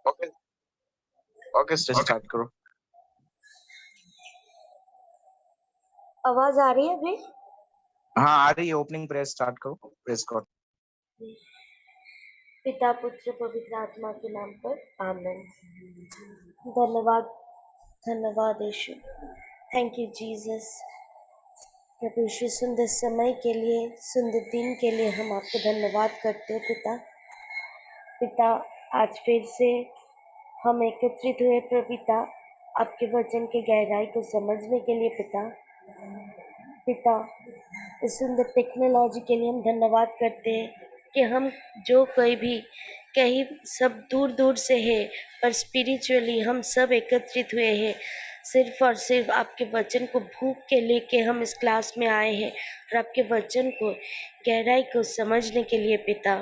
Okay okay start करो। आवाज आ रही है अभी? हाँ आ रही है। ओपनिंग प्रेयर स्टार्ट करो। Praise God. पिता पुत्र पवित्र आत्मा के नाम पर आमीन। धन्यवाद धन्यवाद यीशु। Thank you Jesus. प्रभु यीशु, सुंदर समय के लिए, सुंदर दिन के लिए हम आपको धन्यवाद करते हैं पिता। पिता, आज फिर से हम एकत्रित हुए पिता, आपके वचन के गहराई को समझने के लिए पिता। पिता, इस सुंदर टेक्नोलॉजी के लिए हम धन्यवाद करते हैं कि हम जो कोई भी कहीं सब दूर दूर से है, पर स्पिरिचुअली हम सब एकत्रित हुए हैं सिर्फ और सिर्फ आपके वचन को भूख के लेके हम इस क्लास में आए हैं और आपके वचन को गहराई को समझने के लिए पिता।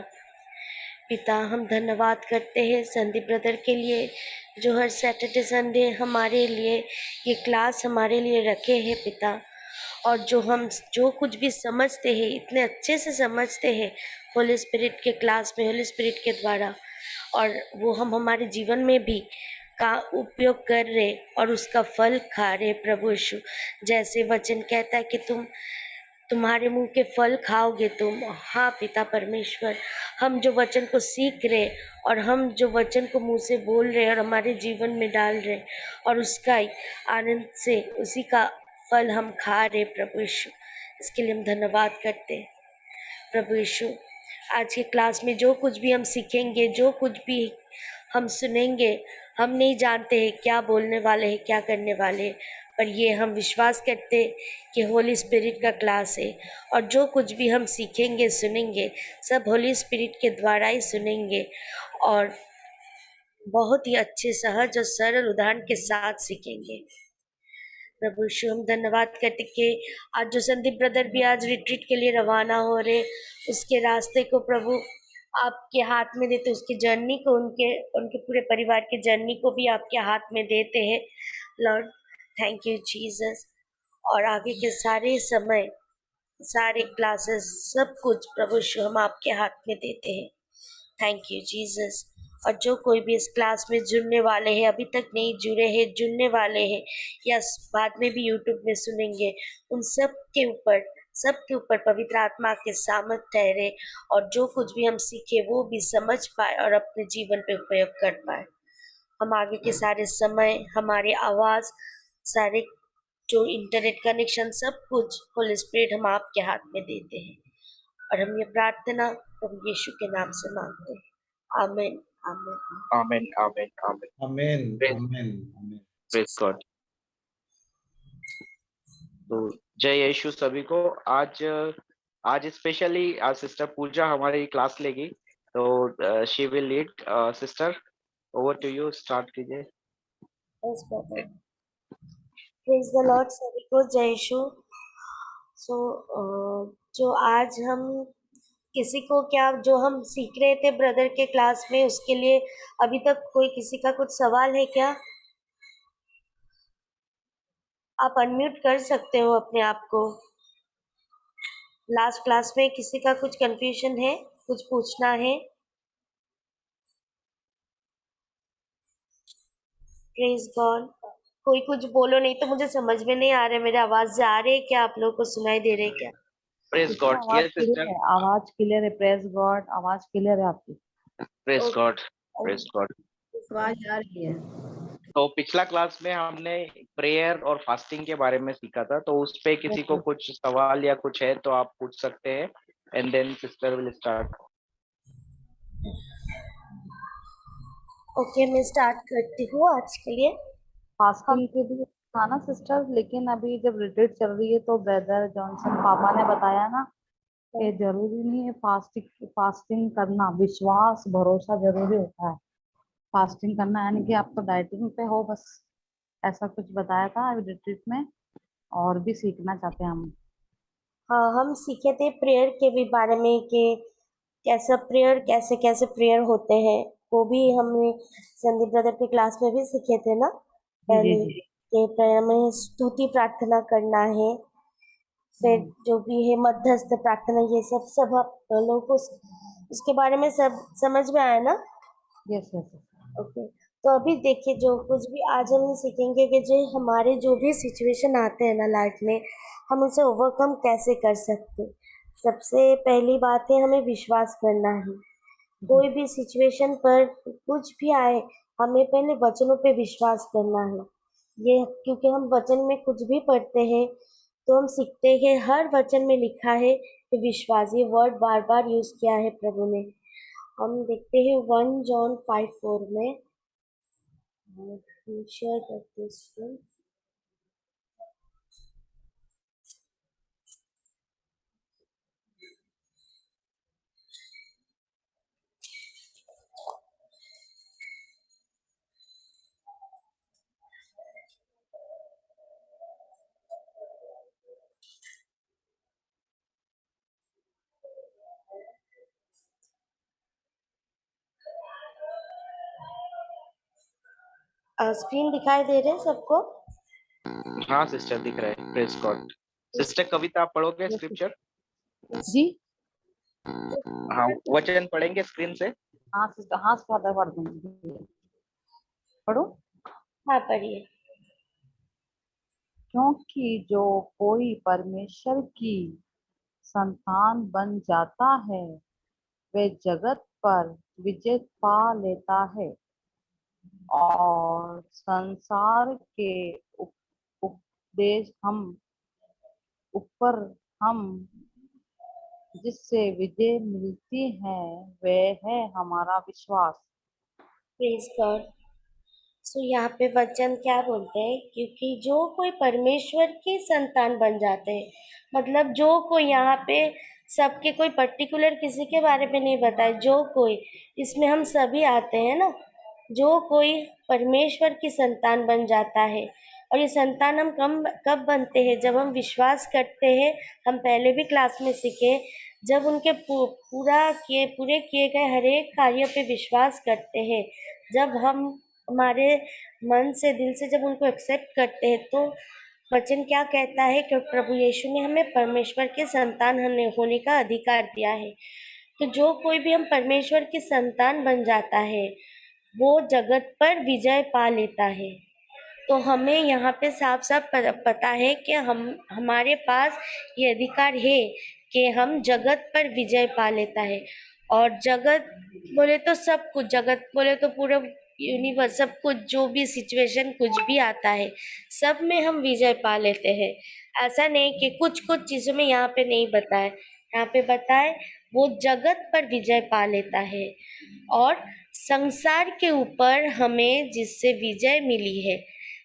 पिता, हम धन्यवाद करते हैं संदीप ब्रदर के लिए जो हर सैटरडे संडे हमारे लिए ये क्लास हमारे लिए रखे हैं पिता। और जो हम जो कुछ भी समझते हैं इतने अच्छे से समझते हैं होली स्पिरिट के क्लास में, होली स्पिरिट के द्वारा, और वो हम हमारे जीवन में भी का उपयोग कर रहे और उसका फल खा रहे प्रभु यीशु। जैसे वचन कहता है कि तुम्हारे मुंह के फल खाओगे तुम। हाँ पिता परमेश्वर, हम जो वचन को सीख रहे और हम जो वचन को मुंह से बोल रहे और हमारे जीवन में डाल रहे और उसका आनंद से उसी का फल हम खा रहे प्रभु यीशु, इसके लिए हम धन्यवाद करते हैं प्रभु यीशु। आज के क्लास में जो कुछ भी हम सीखेंगे, जो कुछ भी हम सुनेंगे, हम नहीं जानते हैं क्या बोलने वाले हैं, क्या करने वाले हैं, पर ये हम विश्वास करते हैं कि होली स्पिरिट का क्लास है और जो कुछ भी हम सीखेंगे सुनेंगे सब होली स्पिरिट के द्वारा ही सुनेंगे और बहुत ही अच्छे सहज और सरल उदाहरण के साथ सीखेंगे प्रभु यीशु। हम धन्यवाद करते कि आज जो संदीप ब्रदर भी आज रिट्रीट के लिए रवाना हो रहे, उसके रास्ते को प्रभु आपके हाथ में देते, उसकी जर्नी को, उनके उनके पूरे परिवार की जर्नी को भी आपके हाथ में देते हैं लॉर्ड। Thank you Jesus. और आगे के सारे समय, सारे क्लासेस, सब कुछ प्रभु यीशु हम आपके हाथ में देते हैं। Thank you Jesus. और जो कोई भी इस क्लास में जुड़ने वाले हैं, अभी तक नहीं जुड़े हैं, जुड़ने वाले हैं या बाद में भी यूट्यूब में सुनेंगे, उन सब के ऊपर पवित्र आत्मा के सामर्थ ठहरे और जो कुछ भी हम सीखे वो भी समझ पाए और अपने जीवन पे उपयोग कर पाए। हम आगे के सारे समय, हमारी आवाज, सारे जो इंटरनेट कनेक्शन, सब कुछ होली स्पिरिट हम आपके हाथ में देते हैं और हम ये प्रार्थना प्रभु यीशु के नाम से मांगते हैं। आमीन आमीन amen amen amen amen praise amen amen. Praise God. तो जय यीशु सभी को। आज आज स्पेशली आज सिस्टर पूजा हमारी क्लास लेगी, तो she will lead. Sister over to you, start कीजिए। Yes brother. Praise the Lord सभी को, जय यीशु। सो जो आज हम किसी को क्या जो हम सीख रहे थे ब्रदर के क्लास में, उसके लिए अभी तक कोई किसी का कुछ सवाल है क्या? आप अनम्यूट कर सकते हो अपने आप को। लास्ट क्लास में किसी का कुछ कंफ्यूजन है, कुछ पूछना है? Praise God. कोई कुछ बोलो, नहीं तो मुझे समझ में नहीं आ रहा है। मेरी आवाज जा रही है क्या? आप लोगों को सुनाई दे रही है क्या? Praise God. आवाज यस क्लियर सिस्टर, है, आवाज क्लियर है। प्रेज गॉड, आवाज क्लियर है आपकी। Praise Okay. God praise God. आवाज आ रही है। तो पिछला क्लास में हमने प्रेयर और फास्टिंग के बारे में सीखा था, तो उस पे किसी को कुछ सवाल या कुछ है तो आप पूछ सकते हैं and then sister will start. Okay, मैं स्टार्ट करती हूँ आज के लिए। फास्टिंग के लिए था ना सिस्टर, लेकिन अभी जब रिट्रीट चल रही है तो ब्रदर जॉनसन पापा ने बताया ना कि जरूरी नहीं है फास्टिंग करना, विश्वास भरोसा जरूरी होता है। फास्टिंग करना यानी कि आप तो डाइटिंग पे हो बस, ऐसा कुछ बताया था अभी रिट्रीट में। और भी सीखना चाहते हैं हम। हाँ, हम सीखे थे प्रेयर के भी बारे में कि कैसे कैसे प्रेयर होते हैं, वो भी हमने संदीप ब्रदर की क्लास में भी सीखे थे ना पहले। जी। कि प्रेयर में स्तुति प्रार्थना करना है, फिर जो भी है मध्यस्थ प्रार्थना, ये सब आप लोगों को उसके बारे में सब समझ में आया ना? Yes yes. ओके, तो अभी देखिए जो कुछ भी आज हम सीखेंगे कि जो हमारे जो भी सिचुएशन आते हैं ना लाइफ में, हम उसे ओवरकम कैसे कर सकते हैं। सबसे पहली बात है हमें विश्वास करना है। कोई भी सिचुएशन पर कुछ भी आए, हमें पहले वचनों पे विश्वास करना है। ये क्योंकि हम वचन में कुछ भी पढ़ते हैं तो हम सीखते हैं, हर वचन में लिखा है कि विश्वास, ये वर्ड बार बार यूज किया है प्रभु ने। हम देखते हैं 1 जॉन 5:4 में, शेयर करते हैं। स्क्रीन दिखाई दे रहे हैं सबको? हाँ सिस्टर दिख रहा है, प्रेज गॉड। सिस्टर कविता आप पढ़ोगे स्क्रिप्चर? जी हाँ वचन पढ़ेंगे स्क्रीन से। हाँ सिस्टर, हाँ फादर पढ़ दूंगी। पढ़ो। हाँ पढ़िए। क्योंकि जो कोई परमेश्वर की संतान बन जाता है वे जगत पर विजय पा लेता है, और संसार के उपदेश हम ऊपर हम जिससे विजय मिलती है वह है हमारा विश्वास। Praise God. सो यहाँ पे वचन क्या बोलते हैं, क्योंकि जो कोई परमेश्वर की संतान बन जाते हैं, मतलब जो कोई यहाँ पे सबके कोई पर्टिकुलर किसी के बारे में नहीं बताए, जो कोई, इसमें हम सभी आते हैं ना। जो कोई परमेश्वर की संतान बन जाता है, और ये संतान हम कब कब बनते हैं, जब हम विश्वास करते हैं। हम पहले भी क्लास में सीखे, जब उनके पूरे किए गए हर एक कार्यों पे विश्वास करते हैं, जब हम हमारे मन से दिल से जब उनको एक्सेप्ट करते हैं, तो वचन क्या कहता है कि प्रभु यीशु ने हमें परमेश्वर के संतान होने का अधिकार दिया है। तो जो कोई भी हम परमेश्वर की संतान बन जाता है, वो जगत पर विजय पा लेता है। तो हमें यहाँ पे साफ साफ पता है कि हम हमारे पास ये अधिकार है कि हम जगत पर विजय पा लेता है। और जगत बोले तो सब कुछ, जगत बोले तो पूरा यूनिवर्स, सब कुछ, जो भी सिचुएशन कुछ भी आता है, सब में हम विजय पा लेते हैं। ऐसा नहीं कि कुछ कुछ चीजों में यहाँ पे नहीं बताए, यहाँ पे बताए वो जगत पर विजय पा लेता है। और संसार के ऊपर हमें जिससे विजय मिली है,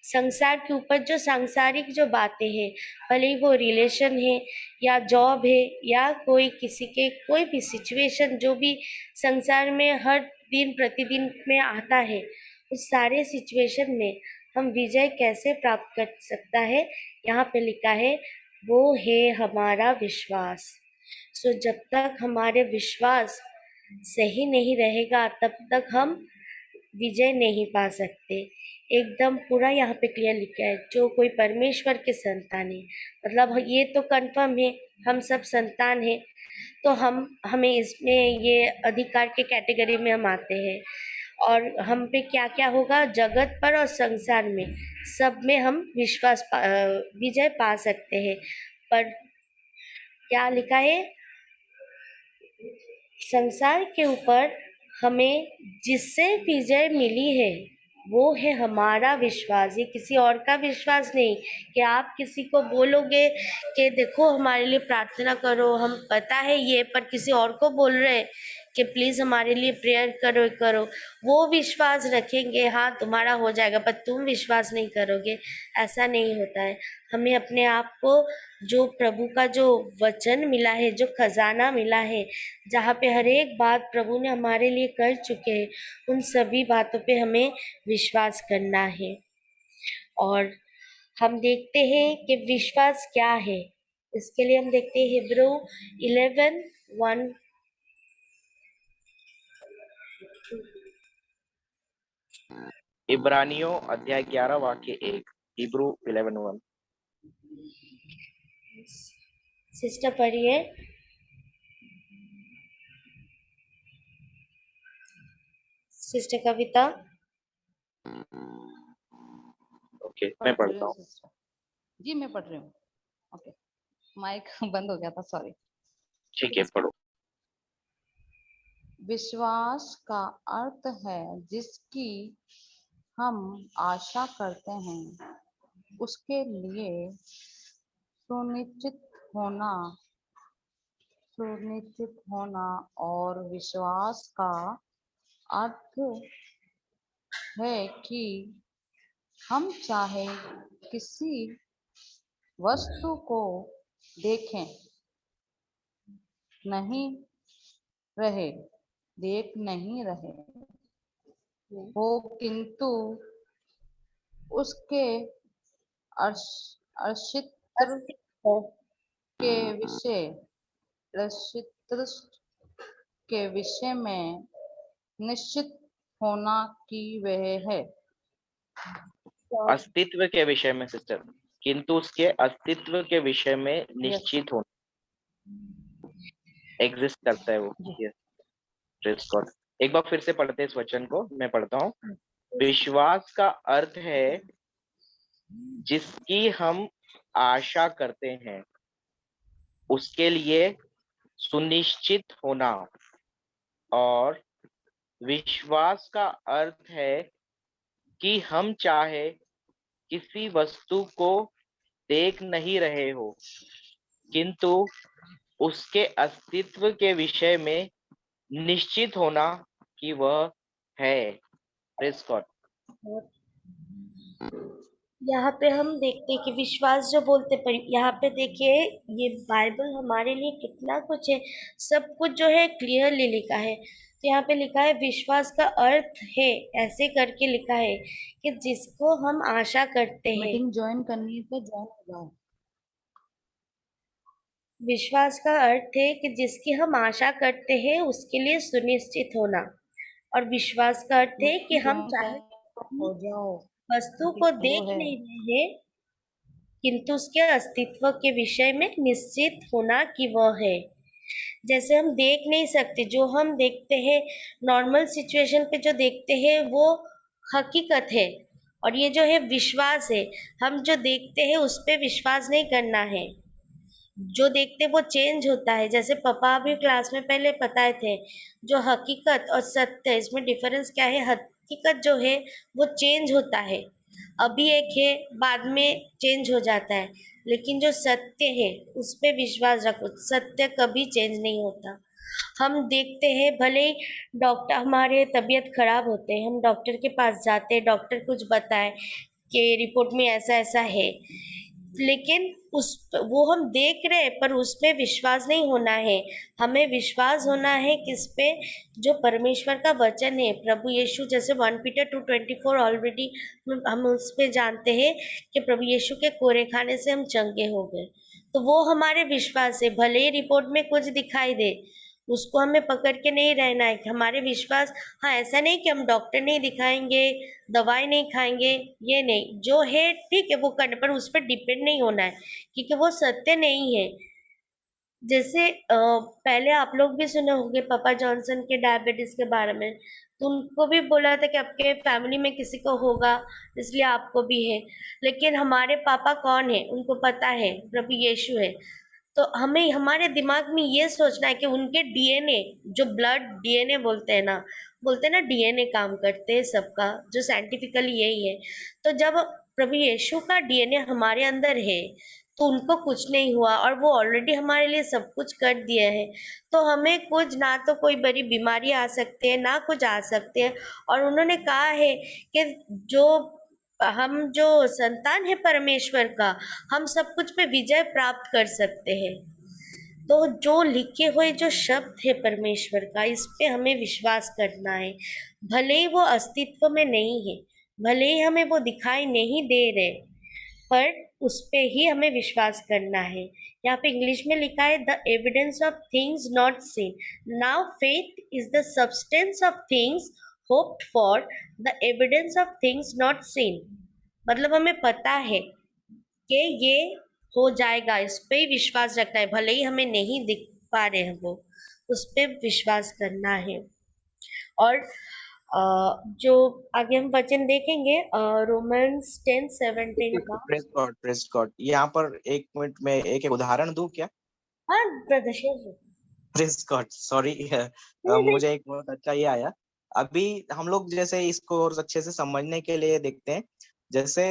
संसार के ऊपर जो सांसारिक जो बातें हैं, भले ही वो रिलेशन है या जॉब है या कोई किसी के कोई भी सिचुएशन जो भी संसार में हर दिन प्रतिदिन में आता है, उस सारे सिचुएशन में हम विजय कैसे प्राप्त कर सकता है, यहाँ पे लिखा है वो है हमारा विश्वास। सो जब तक हमारे विश्वास सही नहीं रहेगा तब तक हम विजय नहीं पा सकते। एकदम पूरा यहाँ पे क्लियर लिखा है, जो कोई परमेश्वर के संतान है, मतलब ये तो कंफर्म है हम सब संतान हैं। तो हमें इसमें ये अधिकार के कैटेगरी में हम आते हैं। और हम पे क्या क्या होगा, जगत पर और संसार में, सब में हम विजय पा सकते हैं। पर क्या लिखा है, संसार के ऊपर हमें जिससे विजय मिली है वो है हमारा विश्वास। ये किसी और का विश्वास नहीं कि आप किसी को बोलोगे कि देखो हमारे लिए प्रार्थना करो, हम पता है ये, पर किसी और को बोल रहे हैं कि प्लीज हमारे लिए प्रेयर करो करो, वो विश्वास रखेंगे हाँ तुम्हारा हो जाएगा, पर तुम विश्वास नहीं करोगे। ऐसा नहीं होता है। हमें अपने आप को, जो प्रभु का जो वचन मिला है, जो खजाना मिला है, जहाँ पे हर एक बात प्रभु ने हमारे लिए कर चुके हैं, उन सभी बातों पे हमें विश्वास करना है। और हम देखते हैं कि विश्वास क्या है। इसके लिए हम देखते हैं हिब्रू 11:1। इब्रानियों अध्याय 11 वाक्य 1। हिब्रू 11:1। सिस्टर पढ़िए। सिस्टर कविता। ओके, मैं पढ़ रही पढ़ता हूँ हूँ। सिस्टर जी, मैं पढ़ रही हूँ। ओके, माइक बंद हो गया था, सॉरी। ठीक है, पढ़ो। विश्वास का अर्थ है जिसकी हम आशा करते हैं, उसके लिए सुनिश्चित होना सुनिश्चित होना और विश्वास का अर्थ है कि हम चाहे किसी वस्तु को देखें नहीं रहे देख नहीं रहे हो, किंतु उसके अर्शित्र अस्तित्व के विषय अर्शित्र के विषय में निश्चित होना कि वह है। अस्तित्व के विषय में सिस्टर, किंतु उसके अस्तित्व के विषय में निश्चित होना, एग्जिस्ट करता है वो। Yes, praise God. एक बार फिर से पढ़ते हैं इस वचन को, मैं पढ़ता हूँ। विश्वास का अर्थ है जिसकी हम आशा करते हैं, उसके लिए सुनिश्चित होना, और विश्वास का अर्थ है कि हम चाहे किसी वस्तु को देख नहीं रहे हो, किंतु उसके अस्तित्व के विषय में निश्चित होना कि वह है। Praise God. यहाँ पे हम देखते हैं कि विश्वास जो बोलते पर यहाँ पे देखिए ये बाइबल हमारे लिए कितना कुछ है, सब कुछ जो है क्लियरली लिखा है। तो यहाँ पे लिखा है विश्वास का अर्थ है, ऐसे करके लिखा है कि जिसको हम आशा करते हैं। मीटिंग ज्वाइन करनी है तो ज्वाइन हो जाओ। विश्वास का अर्थ है कि जिसकी हम आशा करते हैं उसके लिए सुनिश्चित होना, और विश्वास का अर्थ है कि मीटिंग हम ज्वाइन चाहे करनी है तो हो जाओ, वस्तु को क्योंकि वो देख है। नहीं रहे हैं, किंतु उसके अस्तित्व के विषय में निश्चित होना कि वह है। जैसे हम देख नहीं सकते, जो हम देखते हैं नॉर्मल सिचुएशन पे जो देखते हैं वो हकीकत है, और ये जो है विश्वास है, हम जो देखते हैं उस पे विश्वास नहीं करना है। जो देखते वो चेंज होता है, जैसे पापा अभी क्लास में पहले बताए थे, जो हकीकत और सत्य इसमें डिफरेंस क्या है। हकीकत जो है वो चेंज होता है, अभी एक है बाद में चेंज हो जाता है, लेकिन जो सत्य है उस पे विश्वास रखो, सत्य कभी चेंज नहीं होता। हम देखते हैं भले ही डॉक्टर हमारे तबीयत खराब होते हैं, हम डॉक्टर के पास जाते हैं, डॉक्टर कुछ बताए कि रिपोर्ट में ऐसा ऐसा है, लेकिन उस वो हम देख रहे हैं पर उस पे विश्वास नहीं होना है। हमें विश्वास होना है किस पे, जो परमेश्वर का वचन है, प्रभु यीशु, जैसे 1 पीटर 2:24 ऑलरेडी हम उस पे जानते हैं कि प्रभु यीशु के कोरे खाने से हम चंगे हो गए। तो वो हमारे विश्वास है, भले ही रिपोर्ट में कुछ दिखाई दे उसको हमें पकड़ के नहीं रहना है कि हमारे विश्वास। हाँ, ऐसा नहीं कि हम डॉक्टर नहीं दिखाएंगे, दवाई नहीं खाएंगे, ये नहीं, जो है ठीक है वो करने, पर उस पर डिपेंड नहीं होना है, क्योंकि वो सत्य नहीं है। जैसे पहले आप लोग भी सुने होंगे पापा जॉनसन के डायबिटीज के बारे में, तो उनको भी बोला था कि आपके फैमिली में किसी को होगा इसलिए आपको भी है, लेकिन हमारे पापा कौन है उनको पता है, प्रभु यीशु है। तो हमें हमारे दिमाग में ये सोचना है कि उनके डीएनए, जो ब्लड डीएनए बोलते हैं ना डीएनए काम करते हैं सबका, जो साइंटिफिकली यही है। तो जब प्रभु यीशु का डीएनए हमारे अंदर है तो उनको कुछ नहीं हुआ, और वो ऑलरेडी हमारे लिए सब कुछ कर दिया है। तो हमें कुछ ना तो कोई बड़ी बीमारी आ सकती है ना कुछ आ सकते हैं, और उन्होंने कहा है कि जो हम जो संतान है परमेश्वर का, हम सब कुछ पे विजय प्राप्त कर सकते हैं। तो जो लिखे हुए जो शब्द है परमेश्वर का, इस पे हमें विश्वास करना है, भले ही वो अस्तित्व में नहीं है, भले ही हमें वो दिखाई नहीं दे रहे, पर उस पे ही हमें विश्वास करना है। यहाँ पे इंग्लिश में लिखा है the evidence of things not seen, now faith is the substance of things hoped for, the evidence of things not seen. मतलब हमें पता है कि ये हो जाएगा, इस पे ही विश्वास रखना है, भले ही हमें नहीं दिख पा रहे हैं वो, उस पे विश्वास करना है। और जो आगे हम वचन देखेंगे रोमन्स 10:17 का। Press God, press God. यहाँ पर एक मिनट में एक एक उदाहरण दूं क्या? हाँ brother share. Press God, sorry. मुझे एक बहुत अच्छा ये आया। अभी हम लोग जैसे इसको और अच्छे से समझने के लिए देखते हैं। जैसे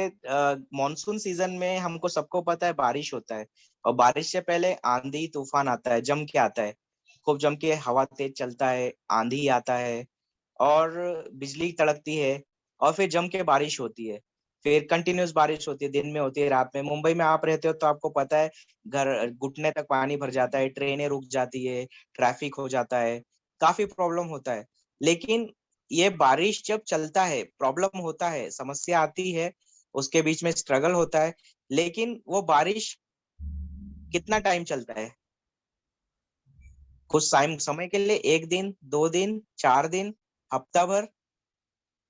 मॉनसून सीजन में हमको सबको पता है बारिश होता है, और बारिश से पहले आंधी तूफान आता है, जम के आता है। खूब जम के हवा तेज चलता है, आंधी आता है, और बिजली तड़कती है, और फिर जम के बारिश होती है। फिर कंटिन्यूस बारिश होती है, दिन में होती है, रात में। मुंबई में आप रहते हो तो आपको पता है, घर घुटने तक पानी भर जाता है, ट्रेनें रुक जाती है, ट्रैफिक हो जाता है, काफी प्रॉब्लम होता है। लेकिन ये बारिश जब चलता है, प्रॉब्लम होता है, समस्या आती है, उसके बीच में स्ट्रगल होता है, लेकिन वो बारिश कितना टाइम चलता है? कुछ टाइम, समय के लिए, 1 दिन, 2 दिन, 4 दिन, हफ्ता भर।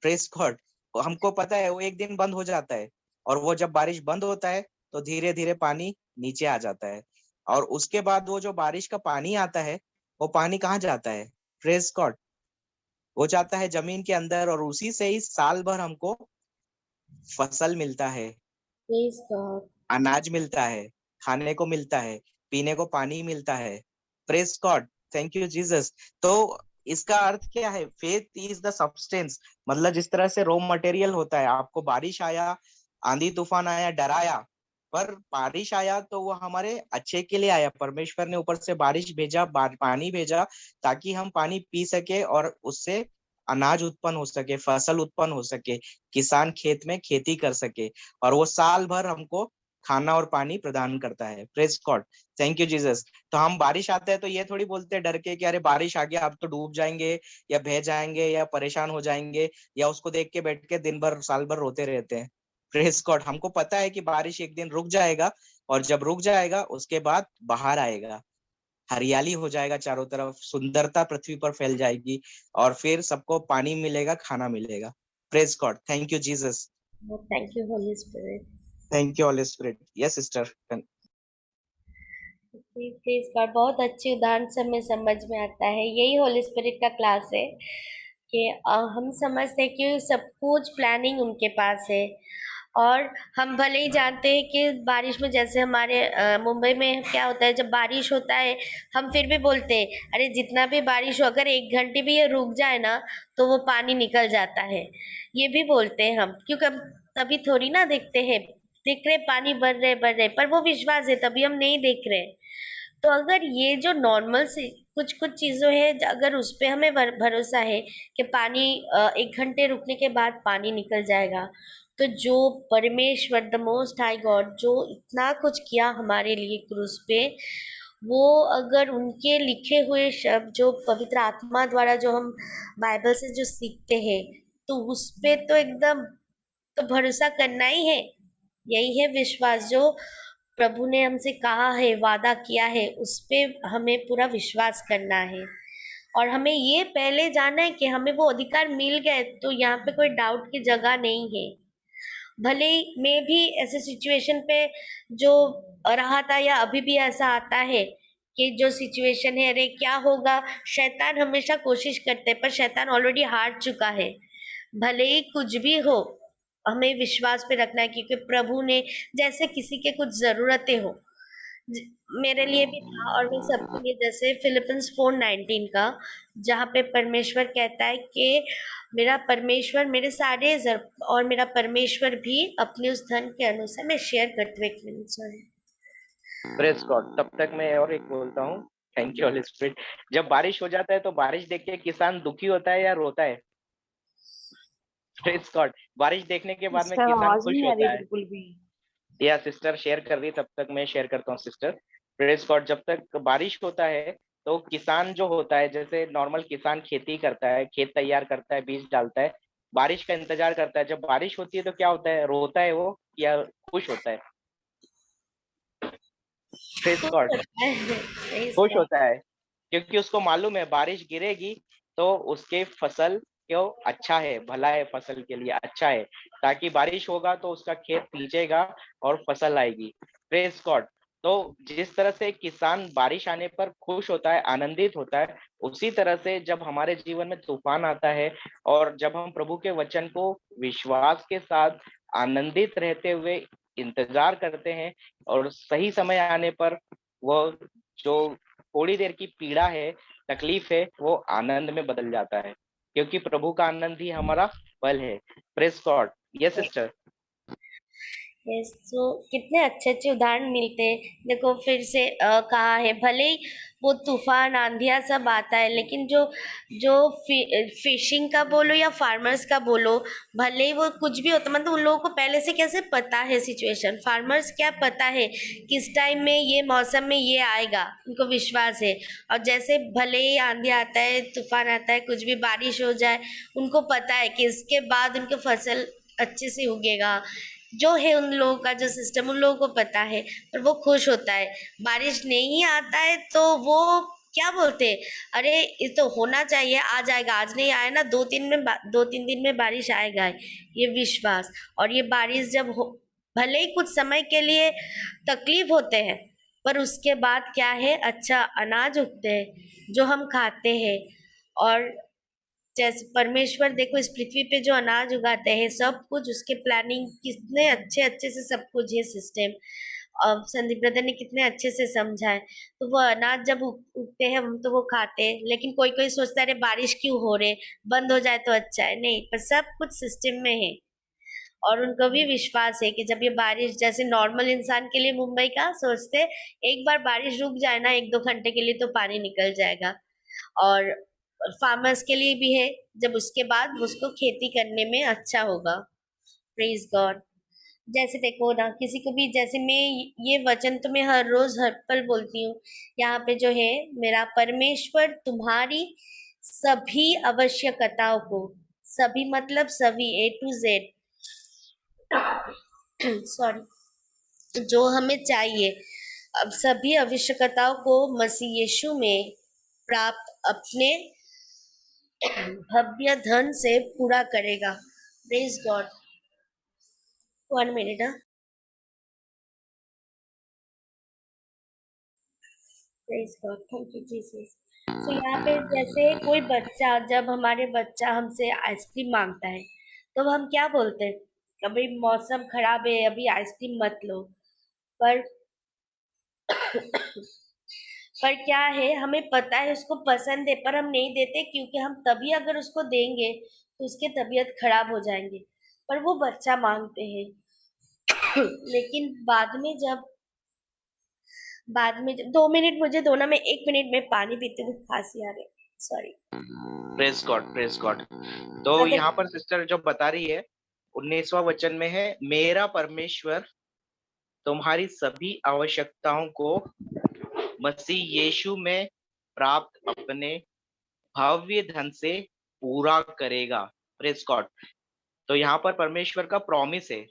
Press God. हमको पता है वो एक दिन बंद हो जाता है, और वो जब बारिश बंद होता है तो धीरे धीरे पानी नीचे आ जाता है। और उसके बाद वो जो बारिश का पानी आता है, वो पानी कहाँ जाता है? Press God. वो जाता है जमीन के अंदर, और उसी से ही साल भर हमको फसल मिलता है, प्रेज गॉड। अनाज मिलता है, खाने को मिलता है, पीने को पानी मिलता है। Press God, thank you Jesus. तो इसका अर्थ क्या है? Faith is the substance. मतलब जिस तरह से रॉ मटेरियल होता है, आपको बारिश आया, आंधी तूफान आया, डराया, पर बारिश आया तो वो हमारे अच्छे के लिए आया। परमेश्वर ने ऊपर से बारिश भेजा, पानी भेजा, ताकि हम पानी पी सके, और उससे अनाज उत्पन्न हो सके, फसल उत्पन्न हो सके, किसान खेत में खेती कर सके, और वो साल भर हमको खाना और पानी प्रदान करता है। Praise God, thank you Jesus. तो हम बारिश आते हैं तो ये थोड़ी बोलते हैं डर के कि अरे बारिश आ गया, अब तो डूब जाएंगे, या बह जाएंगे, या परेशान हो जाएंगे, या उसको देख के बैठ के दिन भर साल भर रोते रहते हैं। प्रेज गॉड, हमको पता है कि बारिश एक दिन रुक जाएगा, और जब रुक जाएगा उसके बाद बाहर आएगा, हरियाली हो जाएगा, चारों तरफ सुंदरता पृथ्वी पर फैल जाएगी, और फिर सबको पानी मिलेगा, खाना मिलेगा। Praise God, thank you Jesus. Thank you holy spirit. Thank you holy spirit. Yes sister. Praise God, बहुत अच्छी उदाहरण से हमें समझ में आता है। यही होली स्पिरिट का क्लास है कि हम समझते हैं कि सब कुछ प्लानिंग उनके पास है। और हम भले ही जानते हैं कि बारिश में, जैसे हमारे मुंबई में क्या होता है, जब बारिश होता है हम फिर भी बोलते हैं अरे जितना भी बारिश हो, अगर 1 घंटे भी ये रुक जाए ना तो वो पानी निकल जाता है। ये भी बोलते हैं हम, क्योंकि हम तभी थोड़ी ना देखते हैं, देख रहे पानी बढ़ रहे, पर वो विश्वास है तभी हम नहीं देख रहे। तो अगर ये जो नॉर्मल से कुछ कुछ चीज़ों है, अगर उस पे हमें भरोसा है कि पानी 1 घंटे रुकने के बाद पानी निकल जाएगा, तो जो परमेश्वर द मोस्ट हाई गॉड जो इतना कुछ किया हमारे लिए क्रूस पे, वो अगर उनके लिखे हुए शब्द जो पवित्र आत्मा द्वारा जो हम बाइबल से जो सीखते हैं, तो उस पे तो एकदम तो भरोसा करना ही है। यही है विश्वास, जो प्रभु ने हमसे कहा है, वादा किया है, उस पे हमें पूरा विश्वास करना है। और हमें ये पहले जानना है कि हमें वो अधिकार मिल गए, तो यहाँ पे कोई डाउट की जगह नहीं है। भले ही मैं भी ऐसे सिचुएशन पे जो रहा था, या अभी भी ऐसा आता है कि जो सिचुएशन है, अरे क्या होगा, शैतान हमेशा कोशिश करते हैं, पर शैतान ऑलरेडी हार चुका है। भले ही कुछ भी हो, हमें विश्वास पे रखना है, क्योंकि प्रभु ने जैसे किसी के कुछ जरूरतें हो, मेरे लिए भी था और मैं सबके लिए, जैसे फिलिपिन्स 4:19 का, जहाँ पे परमेश्वर कहता है कि मेरा परमेश्वर मेरे सारे और मेरा परमेश्वर भी अपने उस धन के अनुसार, मैं शेयर करती हूँ 1 मिनट, सॉरी। Press God. तब तक मैं और एक बोलता हूँ। Thank you holy spirit. जब बारिश हो जाता है तो बारिश देख के किसान दुखी होता है या रोता है? Press God. बारिश देखने के बाद में सिस्टर किसान आवाज खुश नहीं आ रही होता है। बिल्कुल भी। या सिस्टर शेयर कर रही, तब तक मैं शेयर करता हूँ सिस्टर। Press God. जब तक बारिश होता है तो किसान जो होता है, जैसे नॉर्मल किसान खेती करता है, खेत तैयार करता है, बीज डालता है, बारिश का इंतजार करता है। जब बारिश होती है तो क्या होता है, रोता है वो या खुश होता है? Press God. खुश होता है, क्योंकि उसको मालूम है बारिश गिरेगी तो उसके फसल क्यों अच्छा है, भला है, फसल के लिए अच्छा है, ताकि बारिश होगा तो उसका खेत भीजेगा और फसल आएगी। Praise God. तो जिस तरह से किसान बारिश आने पर खुश होता है, आनंदित होता है, उसी तरह से जब हमारे जीवन में तूफान आता है और जब हम प्रभु के वचन को विश्वास के साथ आनंदित रहते हुए इंतजार करते हैं और सही समय आने पर वो जो थोड़ी देर की पीड़ा है, तकलीफ है, वो आनंद में बदल जाता है, क्योंकि प्रभु का आनंद ही हमारा बल है। Praise God. Yes sister. Yes, तो कितने अच्छे अच्छे उदाहरण मिलते हैं। देखो फिर से कहा है, भले ही वो तूफान आंधिया सब आता है, लेकिन जो जो फिशिंग का बोलो या फार्मर्स का बोलो, भले ही वो कुछ भी होता, मतलब उन लोगों को पहले से कैसे पता है सिचुएशन। फार्मर्स क्या पता है किस टाइम में ये मौसम में ये आएगा, उनको विश्वास है। और जैसे भले ही आंधी आता है, तूफान आता है, कुछ भी बारिश हो जाए, उनको पता है कि इसके बाद उनके फसल अच्छे से उगेगा। जो है उन लोगों का जो सिस्टम, उन लोगों को पता है, और वो खुश होता है। बारिश नहीं आता है तो वो क्या बोलते हैं, अरे ये तो होना चाहिए, आ जाएगा, आज नहीं आया ना, 2-3 दिन में बारिश आएगा। ये विश्वास। और ये बारिश जब हो, भले ही कुछ समय के लिए तकलीफ होते हैं, पर उसके बाद क्या है, अच्छा अनाज उगते हैं जो हम खाते हैं। और जैसे परमेश्वर देखो इस पृथ्वी पे जो अनाज उगाते हैं, सब कुछ उसके प्लानिंग, कितने अच्छे अच्छे से सब कुछ है सिस्टम। अब संदीप ब्रदर ने कितने अच्छे से समझा है। तो वो अनाज जब उगते हैं, हम तो वो खाते हैं, लेकिन कोई कोई सोचता है अरे बारिश क्यों हो रहे, बंद हो जाए तो अच्छा है। नहीं, पर सब कुछ सिस्टम में है। और उनको भी विश्वास है कि जब ये बारिश, जैसे नॉर्मल इंसान के लिए मुंबई का सोचते, एक बार बारिश रुक जाए ना 1-2 घंटे के लिए, तो पानी निकल जाएगा। और फार्मर्स के लिए भी है, जब उसके बाद उसको खेती करने में अच्छा होगा। Praise God. जैसे देखो ना, किसी को भी, जैसे मैं ये वचन तो मैं हर रोज हर पल बोलती हूँ। यहाँ पे जो है, मेरा परमेश्वर तुम्हारी सभी आवश्यकताओं को, सभी मतलब सभी, A to Z, सॉरी, जो हमें चाहिए, अब सभी आवश्यकताओं को मसीह यीशु में प्राप्त अपने भव्य धन से पूरा करेगा। Praise God. 1 minute. Praise God, thank you Jesus. So यहाँ पे जैसे कोई बच्चा, जब हमारे बच्चा हमसे आइसक्रीम मांगता है, तो हम क्या बोलते हैं, अभी मौसम खराब है, अभी आइसक्रीम मत लो। पर पर क्या है, हमें पता है उसको पसंद है, पर हम नहीं देते, क्योंकि हम तभी अगर उसको देंगे तो उसके तबीयत खराब हो जाएंगे। पर वो बच्चा मांगते हैं। लेकिन बाद में जब 2 मिनट मुझे दो ना, मैं 1 मिनट में पानी पीती हूँ, खांसी आ रही, sorry. Praise God, praise God. तो यहाँ पर सिस्टर जो बता रही है, 19वां वचन में है, मेरा परमेश्वर तुम्हारी सभी आवश्यकताओं को मसीह यीशु में प्राप्त अपने भव्य धन से पूरा करेगा। Praise God. तो यहाँ पर परमेश्वर का प्रॉमिस है।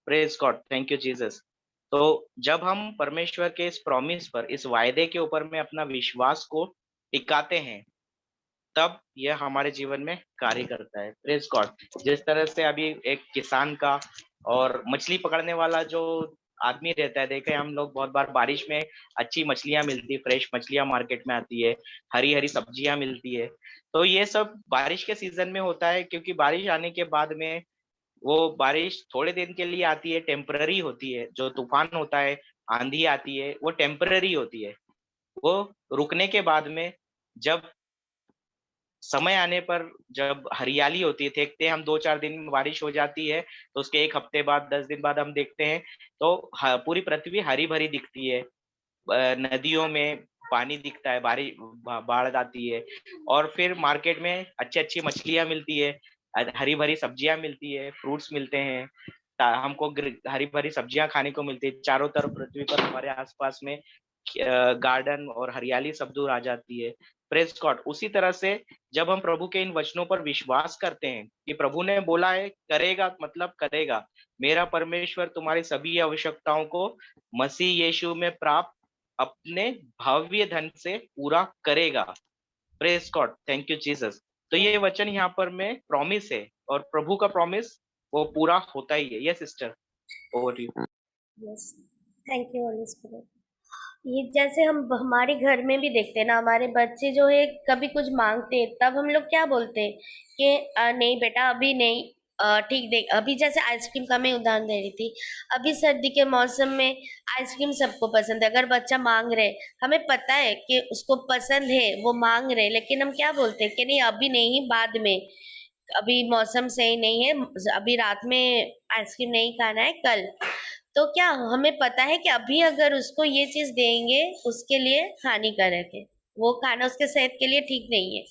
Praise God, thank you Jesus. तो जब हम परमेश्वर के इस प्रॉमिस पर, इस वायदे के ऊपर में अपना विश्वास को टिकाते हैं, तब यह हमारे जीवन में कार्य करता है। Praise God. जिस तरह से अभी एक किसान का और मछली पकड़ने वाला जो आदमी रहता है, देखे हम लोग बहुत बार बारिश में अच्छी मछलियां मिलती है, फ्रेश मछलियां मार्केट में आती है, हरी हरी सब्जियां मिलती है। तो ये सब बारिश के सीजन में होता है, क्योंकि बारिश आने के बाद में, वो बारिश थोड़े दिन के लिए आती है, टेम्पररी होती है। जो तूफान होता है, आंधी आती है, वो टेम्पररी होती है। वो रुकने के बाद में, जब समय आने पर, जब हरियाली होती है, देखते हैं हम 2-4 दिन में बारिश हो जाती है, तो उसके 1 हफ्ते बाद, 10 दिन बाद हम देखते हैं तो पूरी पृथ्वी हरी भरी दिखती है। नदियों में पानी दिखता है, बाढ़ आती है, और फिर मार्केट में अच्छी अच्छी मछलियां मिलती है, हरी भरी सब्जियां मिलती है, फ्रूट्स मिलते हैं। हमको हरी भरी सब्जियां खाने को मिलती है। चारों तरफ पृथ्वी पर हमारे आसपास में गार्डन और हरियाली सब दूर आ जाती है। Praise God. उसी तरह से जब हम प्रभु के इन वचनों पर विश्वास करते हैं कि प्रभु ने बोला है, करेगा मतलब करेगा, मेरा परमेश्वर तुम्हारी सभी आवश्यकताओं को मसीह यीशु में प्राप्त अपने भव्य धन से पूरा करेगा। Praise God, thank you Jesus. तो ये वचन यहाँ पर में प्रॉमिस है, और प्रभु का प्रॉमिस वो पूरा होता ही है। Yes sister, over to you. Yes, thank you holy spirit. ये जैसे हम हमारे घर में भी देखते हैं ना, हमारे बच्चे जो है कभी कुछ मांगते हैं तब हम लोग क्या बोलते हैं कि नहीं बेटा अभी नहीं, ठीक देख अभी, जैसे आइसक्रीम का मैं उदाहरण दे रही थी। अभी सर्दी के मौसम में आइसक्रीम सबको पसंद है, अगर बच्चा मांग रहे, हमें पता है कि उसको पसंद है, वो मांग रहे, लेकिन हम क्या बोलते हैं कि नहीं अभी नहीं, बाद में, अभी मौसम सही नहीं है, अभी रात में आइसक्रीम नहीं खाना है, कल। तो क्या हमें पता है कि अभी अगर उसको ये चीज देंगे उसके लिए हानिकारक है, वो खाना उसके सेहत के लिए ठीक नहीं है,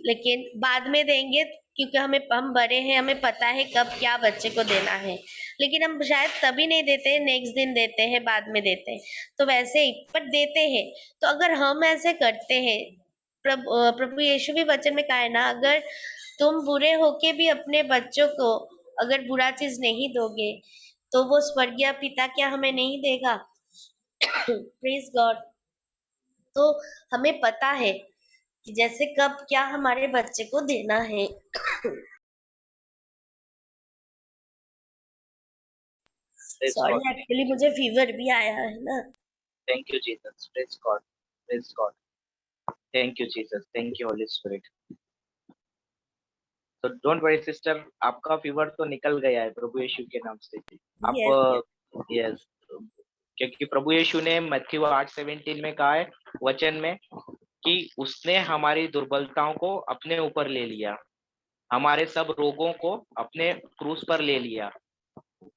लेकिन बाद में देंगे क्योंकि हम बड़े हैं, हमें पता है कब क्या बच्चे को देना है, लेकिन हम शायद तभी नहीं देते हैं, नेक्स्ट दिन देते हैं, बाद में देते हैं। तो वैसे ही पर देते हैं। तो अगर हम ऐसे करते हैं, प्रभु यीशु भी वचन में कहा है ना, अगर तुम बुरे होके भी अपने बच्चों को अगर बुरा चीज नहीं दोगे तो वो स्वर्गीय पिता क्या हमें नहीं देगा? Praise God. तो हमें पता है कि जैसे कब क्या हमारे बच्चे को देना है। Praise sorry, God. एक्चुअली मुझे फीवर भी आया है ना। Thank you, Jesus. Praise God. Praise God. Thank you, Jesus. Thank you, Holy Spirit. तो डोंट वरी सिस्टर, आपका फीवर तो निकल गया है प्रभु यीशु के नाम से। यस, आप यस, क्योंकि प्रभु यीशु ने मत्थी 8:17 में कहा है वचन में कि उसने हमारी दुर्बलताओं को अपने ऊपर ले लिया, हमारे सब रोगों को अपने क्रूस पर ले लिया।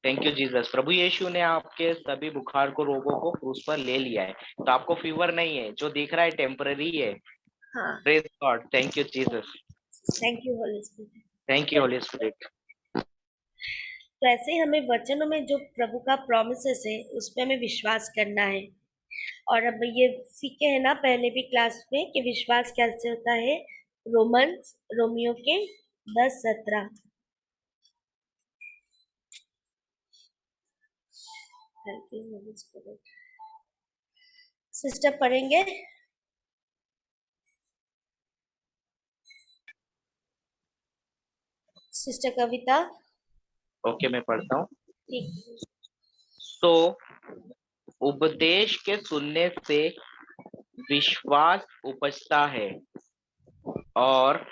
Thank you Jesus. प्रभु यीशु ने आपके सभी बुखार को, रोगों को क्रूस पर ले लिया है, तो आपको फीवर नहीं है, जो दिख रहा है टेम्पररी है। हाँ, praise God. Thank you Jesus. Thank you holy spirit. Thank you holy spirit. तो ऐसे ही हमें वचनों में जो प्रभु का प्रोमिसेस है उस पे हमें विश्वास करना है। और अब ये सीखे हैं ना पहले भी क्लास में कि विश्वास कैसे होता है। रोमियो के 10:17। सिस्टर पढ़ेंगे। सिस्टर कविता। ओके, मैं पढ़ता हूँ। ठीक। तो उपदेश के सुनने से विश्वास उपजता है, और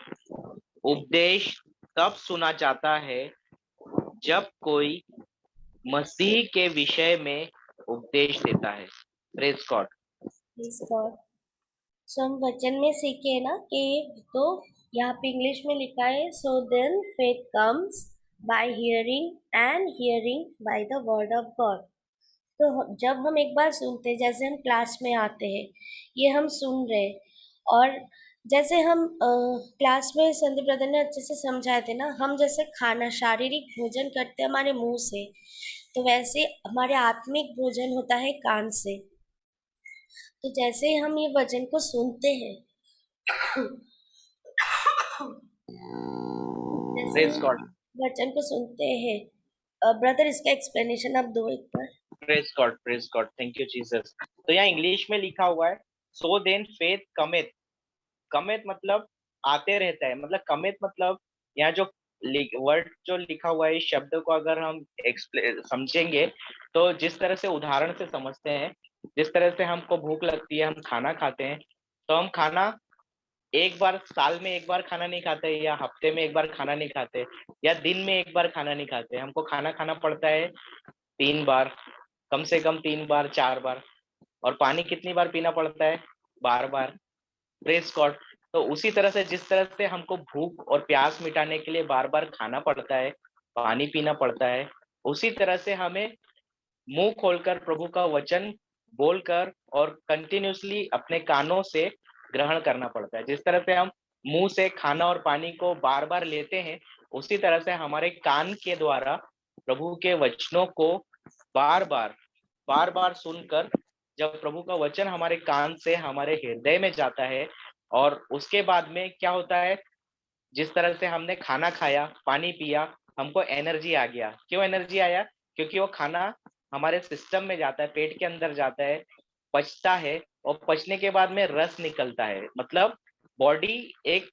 उपदेश तब सुना जाता है जब कोई मसीह के विषय में उपदेश देता है। Praise God. Please God. So हम वचन में सीखे हैं ना कि, तो यहाँ पे इंग्लिश में लिखा है, so then faith comes by hearing and hearing by the word of God. तो जब हम एक बार सुनते हैं, जैसे हम क्लास में आते हैं, ये हम सुन रहे हैं, और जैसे हम क्लास में संदीप ब्रदर ने अच्छे से समझाए थे ना, हम जैसे खाना शारीरिक भोजन करते हैं हमारे मुंह से, तो वैसे हमारे आत्मिक भोजन होता है कान से। तो जैसे ही हम ये वचन को सुनते हैं, जैसे प्रेज हम गॉड। वचन को सुनते हैं, ब्रदर इसका एक्सप्लेनेशन आप दो एक बार। Praise God. Praise God. Thank you Jesus. तो यहाँ इंग्लिश में लिखा हुआ है, सो देन फेथ कमेथ। कमेथ मतलब आते रहता है, मतलब कमेथ मतलब यहाँ जो वर्ड जो लिखा हुआ है, इस शब्द को अगर हम समझेंगे तो जिस तरह से उदाहरण से समझते हैं, जिस तरह से हमको भूख लगती है, हम खाना खाते हैं, तो हम खाना एक बार साल में एक बार खाना नहीं खाते, या हफ्ते में एक बार खाना नहीं खाते, या दिन में एक बार खाना नहीं खाते। हमको खाना खाना पड़ता है 3 बार, कम से कम 3 बार 4 बार। और पानी कितनी बार पीना पड़ता है? 12 बार। Praise God. तो उसी तरह से जिस तरह से हमको भूख और प्यास मिटाने के लिए बार बार खाना पड़ता है, पानी पीना पड़ता है, उसी तरह से हमें मुंह खोलकर प्रभु का वचन बोलकर और कंटिन्यूसली अपने कानों से ग्रहण करना पड़ता है। जिस तरह से हम मुंह से खाना और पानी को बार बार लेते हैं, उसी तरह से हमारे कान के द्वारा प्रभु के वचनों को बार बार सुनकर, जब प्रभु का वचन हमारे कान से हमारे हृदय में जाता है, और उसके बाद में क्या होता है, जिस तरह से हमने खाना खाया, पानी पिया, हमको एनर्जी आ गया। क्यों एनर्जी आया? क्योंकि वो खाना हमारे सिस्टम में जाता है, पेट के अंदर जाता है, पचता है, और पचने के बाद में रस निकलता है। मतलब बॉडी एक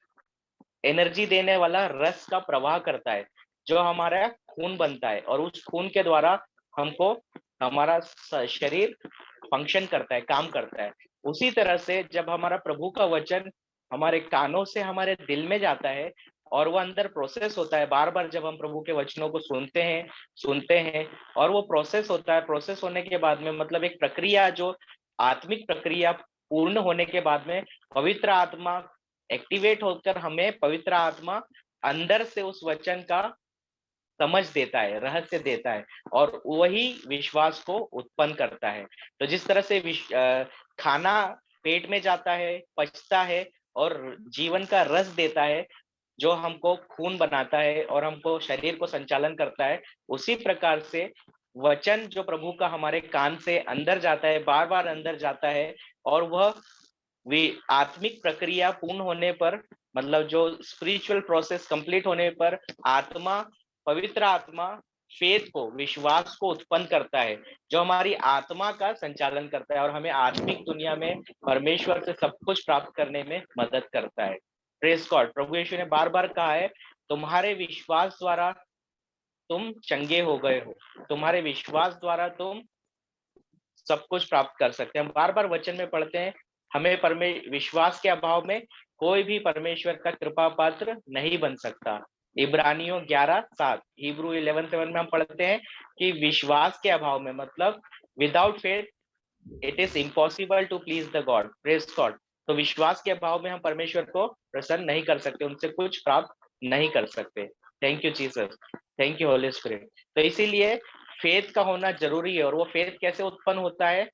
एनर्जी देने वाला रस का प्रवाह करता है, जो हमारा खून बनता है, और उस खून के द्वारा हमको हमारा शरीर फंक्शन करता है, काम करता है। उसी तरह से जब हमारा प्रभु का वचन हमारे कानों से हमारे दिल में जाता है और वो अंदर प्रोसेस होता है, बार बार जब हम प्रभु के वचनों को सुनते हैं और वो प्रोसेस होता है, प्रोसेस होने के बाद में मतलब एक प्रक्रिया, जो आत्मिक प्रक्रिया पूर्ण होने के बाद में पवित्र आत्मा एक्टिवेट होकर हमें पवित्र आत्मा अंदर से उस वचन का समझ देता है, रहस्य देता है और वही विश्वास को उत्पन्न करता है। तो जिस तरह से खाना पेट में जाता है, पचता है और जीवन का रस देता है, जो हमको खून बनाता है और हमको शरीर को संचालन करता है, उसी प्रकार से वचन जो प्रभु का हमारे कान से अंदर जाता है, बार बार अंदर जाता है और वह आत्मिक प्रक्रिया पूर्ण होने पर, मतलब जो स्पिरिचुअल प्रोसेस कंप्लीट होने पर आत्मा, पवित्र आत्मा फेथ को, विश्वास को उत्पन्न करता है, जो हमारी आत्मा का संचालन करता है और हमें आत्मिक दुनिया में परमेश्वर से सब कुछ प्राप्त करने में मदद करता है। Praise God. प्रभु यीशु ने बार बार कहा है, तुम्हारे विश्वास द्वारा तुम चंगे हो गए हो, तुम्हारे विश्वास द्वारा तुम सब कुछ प्राप्त कर सकते हैं। हम बार बार वचन में पढ़ते हैं, हमें विश्वास के अभाव में कोई भी परमेश्वर का कृपा पात्र नहीं बन सकता। इब्रानियों 11:7, हिब्रू 11:7 में हम पढ़ते हैं कि विश्वास के अभाव में, मतलब without faith it is impossible to please the God. Praise God. तो विश्वास के अभाव में हम परमेश्वर को प्रसन्न नहीं कर सकते, उनसे कुछ प्राप्त नहीं कर सकते। Thank you Jesus, thank you holy spirit. तो इसीलिए फेथ का होना जरूरी है। और वो फेथ कैसे उत्पन्न होता है?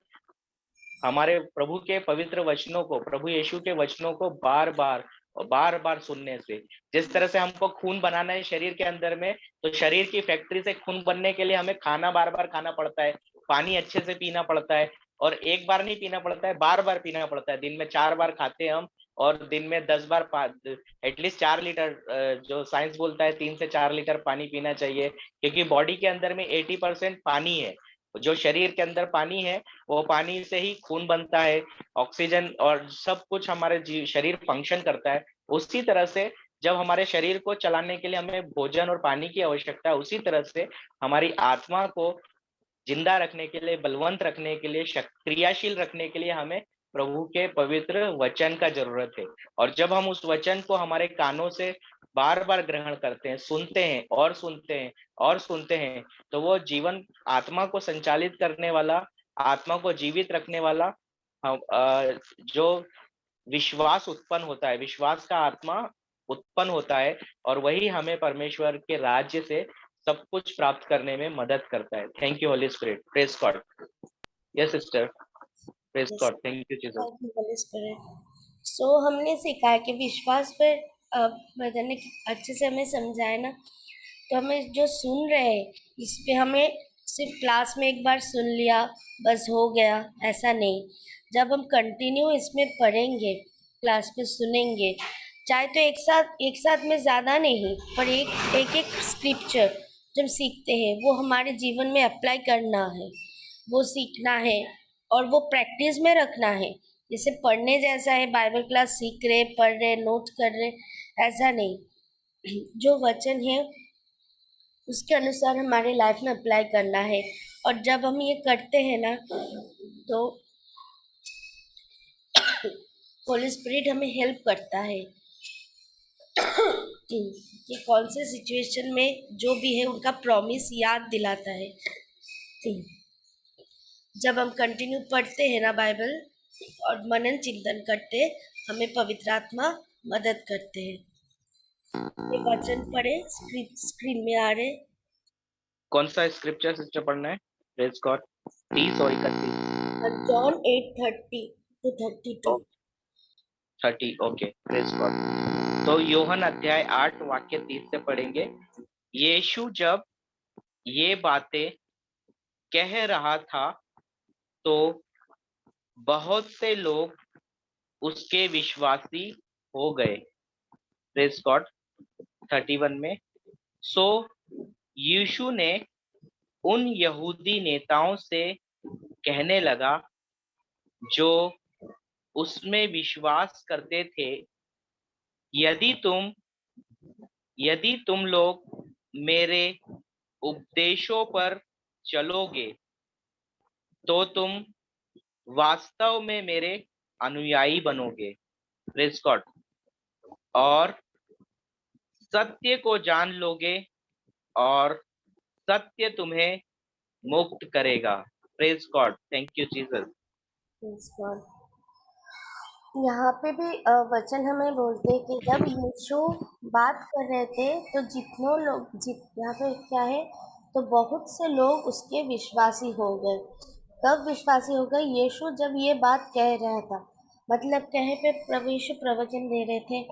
हमारे प्रभु के पवित्र वचनों को, प्रभु यीशु के वचनों को बार बार सुनने से। जिस तरह से हमको खून बनाना है शरीर के अंदर में, तो शरीर की फैक्ट्री से खून बनने के लिए हमें खाना बार बार खाना पड़ता है, पानी अच्छे से पीना पड़ता है, और एक बार नहीं पीना पड़ता है, बार बार पीना पड़ता है। दिन में 4 बार खाते हैं हम, और दिन में 10 बार, एटलीस्ट 4 लीटर, जो साइंस बोलता है 3 से 4 लीटर पानी पीना चाहिए, क्योंकि बॉडी के अंदर में 80% पानी है। जो शरीर के अंदर पानी है, वो पानी से ही खून बनता है, ऑक्सीजन और सब कुछ हमारे शरीर फंक्शन करता है। उसी तरह से जब हमारे शरीर को चलाने के लिए हमें भोजन और पानी की आवश्यकता है, उसी तरह से हमारी आत्मा को जिंदा रखने के लिए, बलवंत रखने के लिए, क्रियाशील रखने के लिए हमें प्रभु के पवित्र वचन का जरूरत है। और जब हम उस वचन को हमारे कानों से बार बार ग्रहण करते हैं, सुनते हैं और सुनते हैं और सुनते हैं, तो वो जीवन, आत्मा को संचालित करने वाला, आत्मा को जीवित रखने वाला जो विश्वास उत्पन्न होता है, विश्वास का आत्मा उत्पन्न होता है, और वही हमें परमेश्वर के राज्य से सब कुछ प्राप्त करने में मदद करता है। Thank you holy spirit. Praise God. Yes sister, praise Yes, God. Thank you Jesus. thank you, Holy Spirit. So हमने सीखा है कि विश्वास पर ब्रदर ने अच्छे से हमें समझाया ना, तो हमें जो सुन रहे हैं इस पे हमें सिर्फ क्लास में एक बार सुन लिया बस हो गया, ऐसा नहीं। जब हम कंटिन्यू इसमें पढ़ेंगे, क्लास में सुनेंगे, चाहे तो एक साथ में ज़्यादा नहीं, पर एक स्क्रिप्चर जब सीखते हैं वो हमारे जीवन में अप्लाई करना है, वो सीखना है और वो प्रैक्टिस में रखना है। जैसे पढ़ने जैसा है, बाइबल क्लास सीख रहे, पढ़ रहे, नोट कर रहे, ऐसा नहीं। जो वचन है उसके अनुसार हमारे लाइफ में अप्लाई करना है। और जब हम ये करते हैं ना, तो होली स्पिरिट हमें हेल्प करता है कि कौन से सिचुएशन में जो भी है उनका प्रॉमिस याद दिलाता है। जब हम कंटिन्यू पढ़ते हैं ना बाइबल और मनन चिंतन करते, हमें पवित्र आत्मा मदद करते हैं। ये वचन पढ़े, स्क्रीन में आ रहे। कौन सा स्क्रिप्चर सिस्टर पढ़ना है? Praise God. 30 और 31। John 8:30 to 32। 30, okay. Praise God. तो योहन अध्याय 8 वाक्य 30 से पढ़ेंगे। यीशु जब ये बातें कह रहा था तो बहुत से लोग उसके विश्वासी हो गए। Praise God. 31 में, सो यीशु ने उन यहूदी नेताओं से कहने लगा जो उसमें विश्वास करते थे, यदि तुम लोग मेरे उपदेशों पर चलोगे तो तुम वास्तव में मेरे अनुयायी बनोगे। Praise God. और सत्य को जान लोगे और सत्य तुम्हें मुक्त करेगा। Praise God. Thank you Jesus. Praise God. यहाँ पे भी वचन हमें बोलते हैं कि जब यीशु बात कर रहे थे तो यहाँ पे क्या है, तो बहुत से लोग उसके विश्वासी हो गए। कब विश्वासी हो गए? यीशु जब ये बात कह रहा था, मतलब कहे पे प्रभु यीशु प्रवचन दे रहे थे,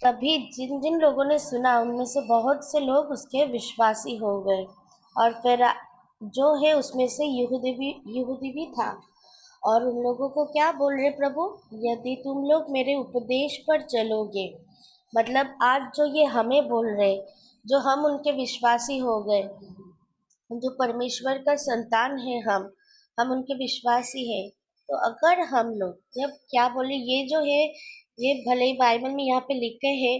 तभी जिन जिन लोगों ने सुना उनमें से बहुत से लोग उसके विश्वासी हो गए। और फिर जो है उसमें से यहूदी भी था। और उन लोगों को क्या बोल रहे प्रभु? यदि तुम लोग मेरे उपदेश पर चलोगे, मतलब आज जो ये हमें बोल रहे, जो हम उनके विश्वासी हो गए, जो परमेश्वर का संतान है, हम उनके विश्वासी हैं। तो अगर हम लोग जब क्या बोले, ये जो है, ये भले ही बाइबल में यहाँ पे लिखे हैं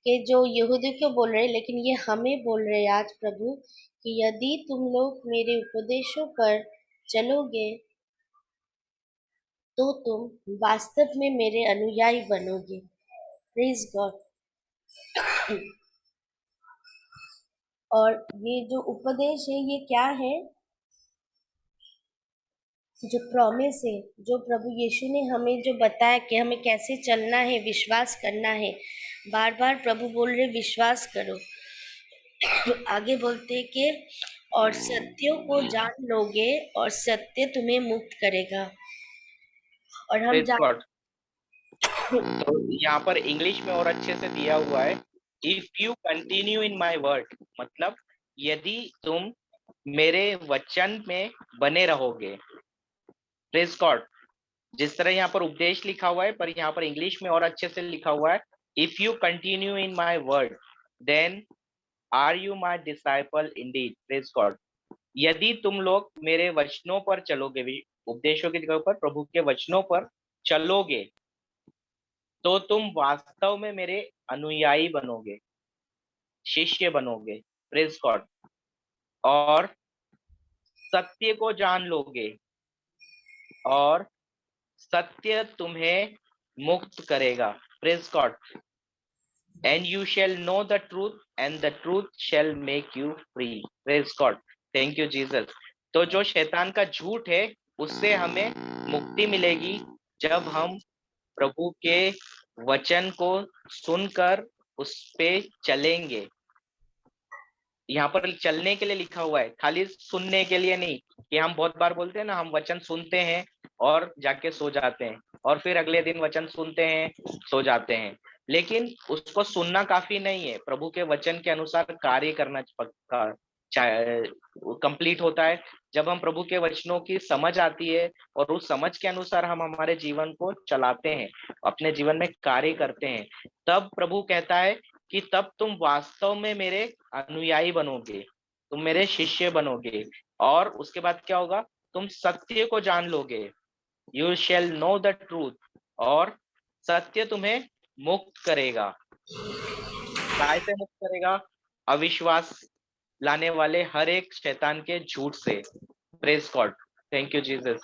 कि जो यहूदी को बोल रहे, लेकिन ये हमें बोल रहे आज प्रभु कि यदि तुम लोग मेरे उपदेशों पर चलोगे तो तुम वास्तव में मेरे अनुयायी बनोगे। Praise God. और ये जो उपदेश है ये क्या है? जो प्रॉमिस है, जो प्रभु यीशु ने हमें जो बताया कि हमें कैसे चलना है, विश्वास करना है। बार बार प्रभु बोल रहे विश्वास करो। आगे बोलते हैं कि और सत्यों को जान लोगे और सत्य तुम्हें मुक्त करेगा। और हम प्रेज गॉड। तो यहाँ पर इंग्लिश में और अच्छे से दिया हुआ है, if you continue in my word, मतलब यदि तुम मेरे वचन में बने रहोगे। Praise God. जिस तरह यहाँ पर उपदेश लिखा हुआ है, पर यहाँ पर इंग्लिश में और अच्छे से लिखा हुआ है, if you continue in my word then are you my disciple indeed. Praise God. यदि तुम लोग मेरे वचनों पर चलोगे, उपदेशों के जगह पर प्रभु के वचनों पर चलोगे, तो तुम वास्तव में मेरे अनुयायी बनोगे, शिष्य बनोगे। Praise God. और सत्य को जान लोगे और सत्य तुम्हें मुक्त करेगा। Praise God. And you shall know the truth and the truth shell make you free. Praise God. Thank you Jesus. तो जो शैतान का झूठ है उससे हमें मुक्ति मिलेगी जब हम प्रभु के वचन को सुनकर उस पे चलेंगे। यहाँ पर चलने के लिए लिखा हुआ है, खाली सुनने के लिए नहीं। कि हम बहुत बार बोलते हैं ना, हम वचन सुनते हैं और जाके सो जाते हैं, और फिर अगले दिन वचन सुनते हैं, सो जाते हैं। लेकिन उसको सुनना काफी नहीं है, प्रभु के वचन के अनुसार कार्य करना कंप्लीट होता है जब हम प्रभु के वचनों की समझ आती है और उस समझ के अनुसार हम हमारे जीवन को चलाते हैं, अपने जीवन में कार्य करते हैं। तब प्रभु कहता है कि तब तुम वास्तव में मेरे अनुयायी बनोगे, तुम मेरे शिष्य बनोगे। और उसके बाद क्या होगा? तुम सत्य को जान लोगे। You shall know the truth. और सत्य तुम्हें मुक्त करेगा। काय से मुक्त करेगा? अविश्वास लाने वाले हर एक शैतान के झूठ से। Praise God. Thank you Jesus.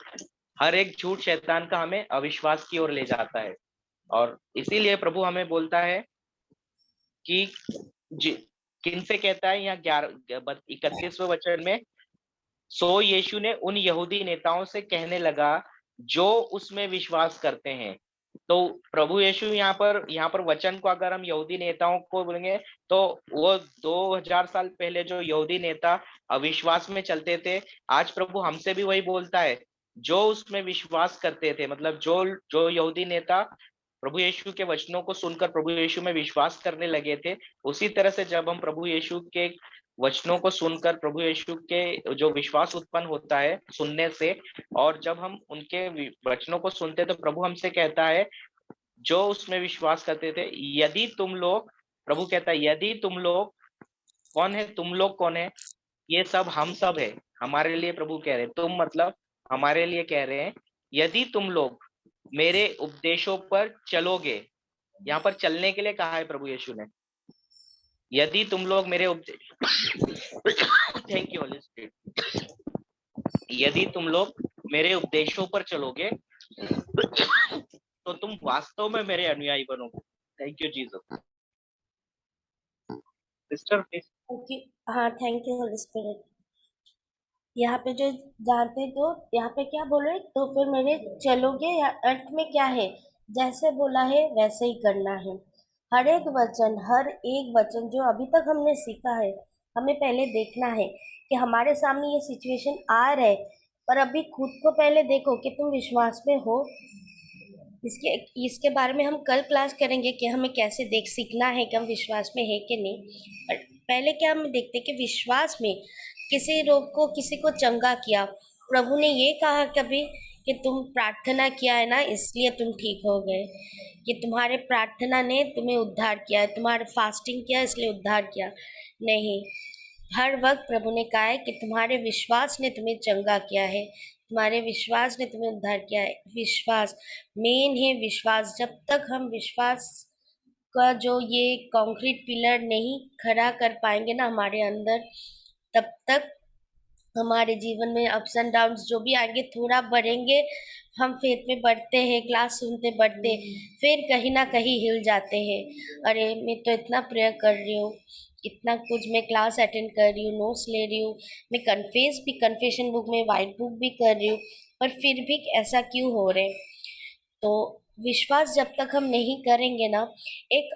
हर एक झूठ शैतान का हमें अविश्वास की ओर ले जाता है, और इसीलिए प्रभु हमें बोलता है कि किन से कहता है यहाँ 31वें वचन में, सो यीशु ने उन यहूदी नेताओं से कहने लगा जो उसमें विश्वास करते हैं। तो प्रभु यीशु यहाँ पर वचन को अगर हम यहूदी नेताओं को बोलेंगे तो वो 2000 साल पहले जो यहूदी नेता अविश्वास में चलते थे, आज प्रभु हमसे भी वही बोलता है, जो उसमें विश्वास करते थे। मतलब जो यहूदी नेता प्रभु यीशु के वचनों को सुनकर प्रभु यीशु में विश्वास करने लगे थे, उसी तरह से जब हम प्रभु यीशु के वचनों को सुनकर प्रभु यीशु के जो विश्वास उत्पन्न होता है सुनने से, और जब हम उनके वचनों को सुनते तो प्रभु हमसे कहता है जो उसमें विश्वास करते थे, यदि तुम लोग, प्रभु कहता है यदि तुम लोग, कौन है तुम लोग? कौन है? ये सब हम सब है। हमारे लिए प्रभु कह रहे हैं, तुम मतलब हमारे लिए कह रहे हैं, यदि तुम लोग मेरे उपदेशों पर चलोगे। यहाँ पर चलने के लिए कहा है प्रभु यीशु ने, यदि तुम लोग मेरे उपदेश थैंक यू होली स्पिरिट। यदि तुम लोग मेरे उपदेशों पर चलोगे तो तुम वास्तव में मेरे अनुयायी बनोगे। Thank you Jesus. Sister please. Okay, हाँ, थैंक यू होली स्पिरिट। यहाँ पे जो जानते हैं तो यहाँ पे क्या बोल रहे, तो फिर मेरे चलोगे या अर्थ में क्या है, जैसे बोला है वैसे ही करना है। हर एक वचन, हर एक वचन जो अभी तक हमने सीखा है, हमें पहले देखना है कि हमारे सामने ये सिचुएशन आ रहा है, पर अभी खुद को पहले देखो कि तुम विश्वास में हो। इसके इसके बारे में हम कल क्लास करेंगे कि हमें कैसे देख सीखना है कि हम विश्वास में है कि नहीं। पर पहले क्या हम देखते हैं कि विश्वास में किसी रोग को, किसी को चंगा किया, प्रभु ने ये कहा कभी कि तुम प्रार्थना किया है ना इसलिए तुम ठीक हो गए, कि तुम्हारे प्रार्थना ने तुम्हें उद्धार किया है, तुम्हारे फास्टिंग किया इसलिए उद्धार किया नहीं। हर वक्त प्रभु ने कहा है कि तुम्हारे विश्वास ने तुम्हें चंगा किया है, तुम्हारे विश्वास ने तुम्हें उद्धार किया है। विश्वास मेन है। विश्वास, जब तक हम विश्वास का जो ये कंक्रीट पिलर नहीं खड़ा कर पाएंगे ना हमारे अंदर, तब तक हमारे जीवन में अप्स एंड डाउन्स जो भी आएंगे, थोड़ा बढ़ेंगे, हम फेथ में बढ़ते हैं, क्लास सुनते बढ़ते, फिर कहीं ना कहीं हिल जाते हैं। अरे मैं तो इतना प्रेयर कर रही हूँ, इतना कुछ मैं क्लास अटेंड कर रही हूँ, नोट्स ले रही हूँ, मैं कन्फेस भी, कन्फेशन बुक में वाइट बुक भी कर रही हूँ, पर फिर भी ऐसा क्यों हो रहा है। तो विश्वास जब तक हम नहीं करेंगे ना, एक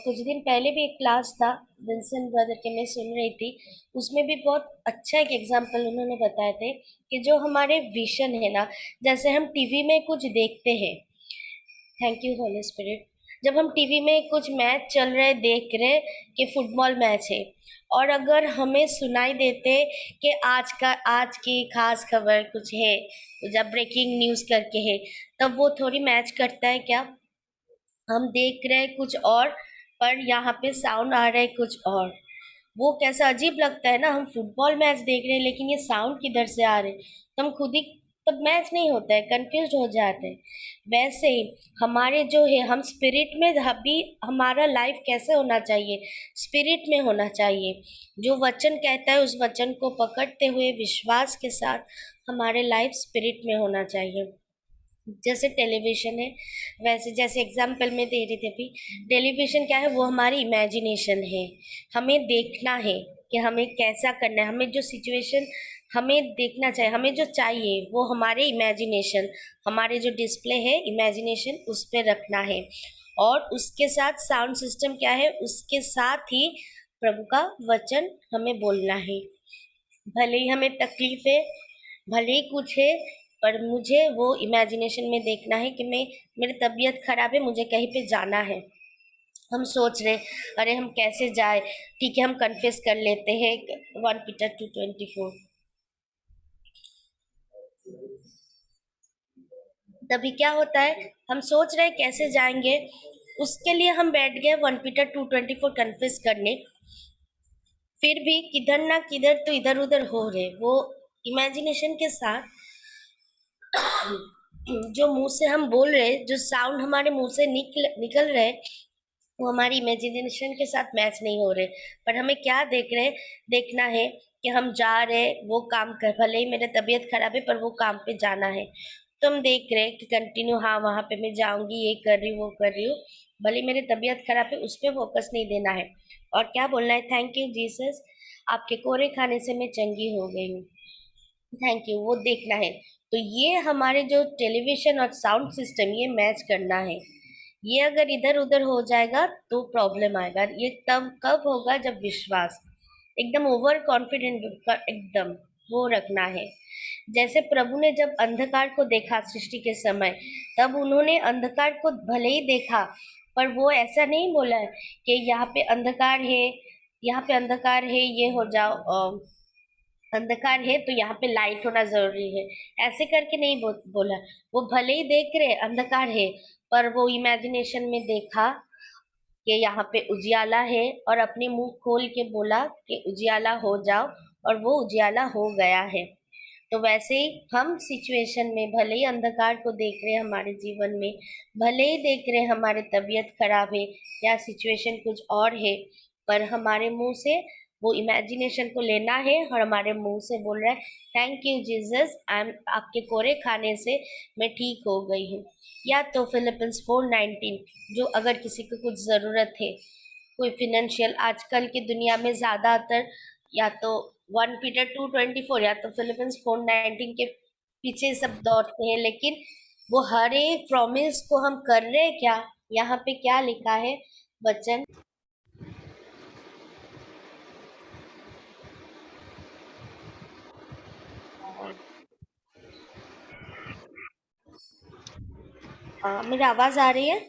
कुछ दिन पहले भी एक क्लास था विंसेंट ब्रदर के, मैं सुन रही थी, उसमें भी बहुत अच्छा एक एग्जांपल उन्होंने बताए थे कि जो हमारे विजन है ना, जैसे हम टीवी में कुछ देखते हैं, थैंक यू होली स्पिरिट, जब हम टीवी में कुछ मैच चल रहे देख रहे कि फुटबॉल मैच है, और अगर हमें सुनाई देते कि आज की खास खबर कुछ है, जब ब्रेकिंग न्यूज़ करके है, तब वो थोड़ी मैच करता है क्या। हम देख रहे हैं कुछ और, पर यहाँ पे साउंड आ रहा है कुछ और, वो कैसा अजीब लगता है ना। हम फुटबॉल मैच देख रहे हैं लेकिन ये साउंड किधर से आ रहे हैं, तो हम खुद ही, तब मैच नहीं होता है, कंफ्यूज हो जाते हैं। वैसे ही हमारे जो है, हम स्पिरिट में अभी हमारा लाइफ कैसे होना चाहिए, स्पिरिट में होना चाहिए। जो वचन कहता है उस वचन को पकड़ते हुए विश्वास के साथ हमारे लाइफ स्पिरिट में होना चाहिए। जैसे टेलीविजन है, वैसे जैसे एग्जाम्पल में दे रही थी अभी, टेलीविजन क्या है, वो हमारी इमेजिनेशन है। हमें देखना है कि हमें कैसा करना है, हमें जो सिचुएशन हमें देखना चाहिए, हमें जो चाहिए वो हमारे इमेजिनेशन, हमारे जो डिस्प्ले है इमेजिनेशन, उस पर रखना है। और उसके साथ साउंड सिस्टम क्या है, उसके साथ ही प्रभु का वचन हमें बोलना है। भले ही हमें तकलीफ है, भले ही कुछ है, पर मुझे वो इमेजिनेशन में देखना है कि मैं, मेरी तबीयत खराब है, मुझे कहीं पे जाना है। हम सोच रहे अरे हम कैसे जाए, ठीक है हम कन्फेस कर लेते हैं 1 पीटर 2:24। तभी क्या होता है, हम सोच रहे कैसे जाएंगे, उसके लिए हम बैठ गए 1 पीटर 2:24 कन्फेस करने, फिर भी किधर ना किधर तो इधर उधर हो रहे। वो इमेजिनेशन के साथ जो मुंह से हम बोल रहे, जो साउंड हमारे मुंह से निकल रहे, वो हमारी इमेजिनेशन के साथ मैच नहीं हो रहे। पर हमें क्या देख रहे, देखना है कि हम जा रहे वो काम कर, भले ही मेरी तबीयत खराब है पर वो काम पे जाना है। तो हम देख रहे कि कंटिन्यू, हाँ वहाँ पे मैं जाऊंगी, ये कर रही हूँ वो कर रही हूँ, भले ही मेरी तबीयत खराब है, उस पर फोकस नहीं देना है। और क्या बोलना है, थैंक यू जीसस, आपके कोरे खाने से मैं चंगी हो गई हूँ, थैंक यू, वो देखना है। तो ये हमारे जो टेलीविजन और साउंड सिस्टम, ये मैच करना है। ये अगर इधर उधर हो जाएगा तो प्रॉब्लम आएगा। ये तब कब होगा, जब विश्वास एकदम ओवर कॉन्फिडेंट, एकदम वो रखना है। जैसे प्रभु ने जब अंधकार को देखा सृष्टि के समय, तब उन्होंने अंधकार को भले ही देखा, पर वो ऐसा नहीं बोला है कि यहाँ पे अंधकार है, यहाँ पे अंधकार है, ये हो जाओ, अंधकार है तो यहाँ पे लाइट होना जरूरी है, ऐसे करके नहीं बोला। वो भले ही देख रहे अंधकार है, पर वो इमेजिनेशन में देखा कि यहाँ पे उजियाला है, और अपने मुंह खोल के बोला कि उजियाला हो जाओ, और वो उजियाला हो गया है। तो वैसे ही हम सिचुएशन में भले ही अंधकार को देख रहे हैं हमारे जीवन में, भले ही देख रहे हैं हमारी तबीयत खराब है या सिचुएशन कुछ और है, पर हमारे मुंह से वो इमेजिनेशन को लेना है और हमारे मुंह से बोल रहा है thank you Jesus, I am आपके कोरे खाने से मैं ठीक हो गई हूँ। या तो फिलिपिन्स 4:19, जो अगर किसी को कुछ ज़रूरत है, कोई फिनेंशियल, आजकल की दुनिया में ज़्यादातर या तो 1 पीटर 2:24 या तो फिलिपिन्स 4:19 के पीछे सब दौड़ते हैं, लेकिन वो हर एक प्रॉमिस को हम कर रहे हैं क्या? यहाँ पे क्या लिखा है वचन? मेरी आवाज आ रही है? आ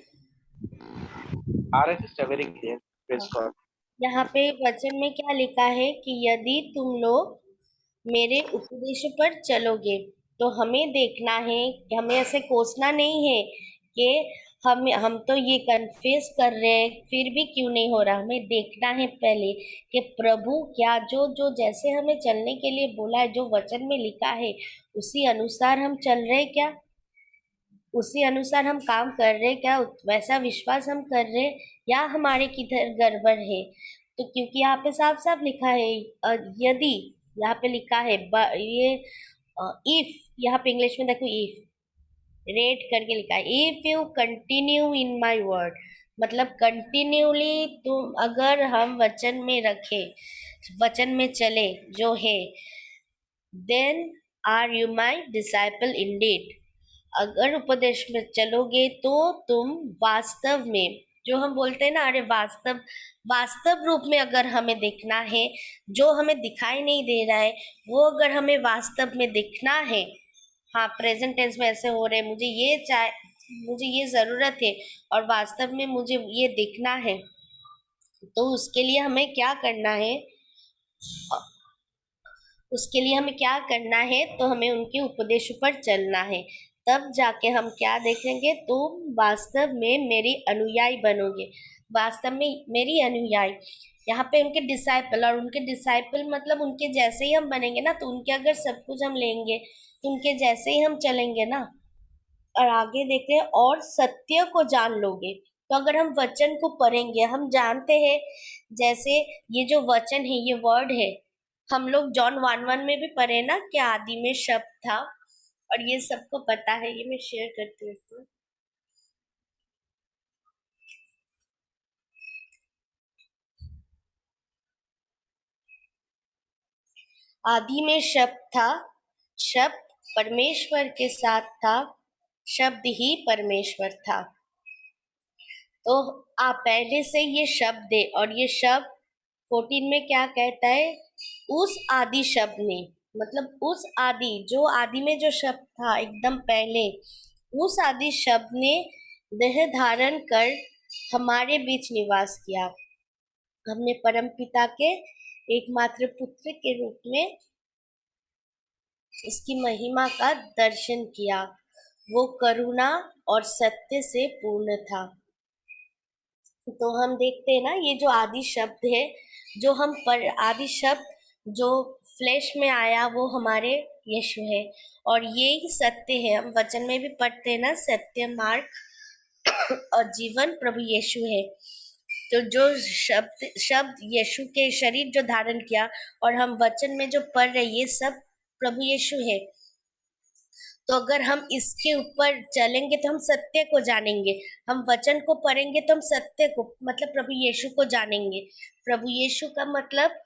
रहा है सिस्टर, वेरी क्लियर, प्रेज हाँ। गॉड। यहाँ पे वचन में क्या लिखा है कि यदि तुम लोग मेरे उपदेश पर चलोगे, तो हमें देखना है कि हमें ऐसे कोसना नहीं है कि हम तो ये कन्फेस कर रहे हैं फिर भी क्यों नहीं हो रहा। हमें देखना है पहले कि प्रभु क्या जो जो जैसे हमें चलने के लिए बोला है, जो वचन में लिखा है, उसी अनुसार हम चल रहे हैं क्या, उसी अनुसार हम काम कर रहे हैं क्या, वैसा विश्वास हम कर रहे हैं, या हमारे किधर गड़बड़ है। तो क्योंकि यहाँ पे साफ साफ लिखा है यदि, यहाँ पे लिखा है ये इफ, यहाँ पे इंग्लिश में देखो इफ रेट करके लिखा है, if you continue in my word, मतलब कंटिन्यूली तुम अगर हम वचन में रखे, वचन में चले जो है, then are you my disciple indeed. अगर उपदेश में चलोगे तो तुम वास्तव में, जो हम बोलते हैं ना, अरे वास्तव, वास्तव रूप में अगर हमें देखना है, जो हमें दिखाई नहीं दे रहा है वो अगर हमें वास्तव में दिखना है, हाँ प्रेजेंट टेंस में ऐसे हो रहे, मुझे ये जरूरत है और वास्तव में मुझे ये दिखना है, तो उसके लिए हमें क्या करना है? उसके लिए हमें क्या करना है? तो हमें उनके उपदेश पर चलना है। तब जाके हम क्या देखेंगे? तुम वास्तव में मेरी अनुयायी बनोगे, वास्तव में मेरी अनुयायी। यहाँ पे उनके डिसाइपल, और उनके डिसाइपल मतलब उनके जैसे ही हम बनेंगे ना, तो उनके अगर सब कुछ हम लेंगे तो उनके जैसे ही हम चलेंगे ना। और आगे देखते हैं, और सत्य को जान लोगे। तो अगर हम वचन को पढ़ेंगे, हम जानते हैं, जैसे ये जो वचन है, ये वर्ड है, हम लोग जॉन 1:1 में भी पढ़े ना कि आदि में शब्द था, और ये सबको पता है, ये मैं शेयर करती हूँ इसको। आदि में शब्द था, शब्द परमेश्वर के साथ था, शब्द ही परमेश्वर था। तो आप पहले से ये शब्द है, और ये शब्द 14 में क्या कहता है? उस आदि शब्द ने, मतलब उस आदि, जो आदि में जो शब्द था एकदम पहले, उस आदि शब्द ने देह धारण कर हमारे बीच निवास किया। हमने परम पिता के एकमात्र पुत्र के रूप में इसकी महिमा का दर्शन किया। वो करुणा और सत्य से पूर्ण था। तो हम देखते हैं ना, ये जो आदि शब्द है, जो हम पर आदि शब्द जो फ्लेश में आया, वो हमारे यीशु है, और ये ही सत्य है। हम वचन में भी पढ़ते हैं ना, सत्य, मार्ग और जीवन प्रभु यीशु है। तो जो शब्द यीशु के शरीर जो धारण किया, और हम वचन में जो पढ़ रहे, ये सब प्रभु यीशु है। तो अगर हम इसके ऊपर चलेंगे तो हम सत्य को जानेंगे, हम वचन को पढ़ेंगे तो हम सत्य को, मतलब प्रभु यीशु को जानेंगे। प्रभु यीशु का मतलब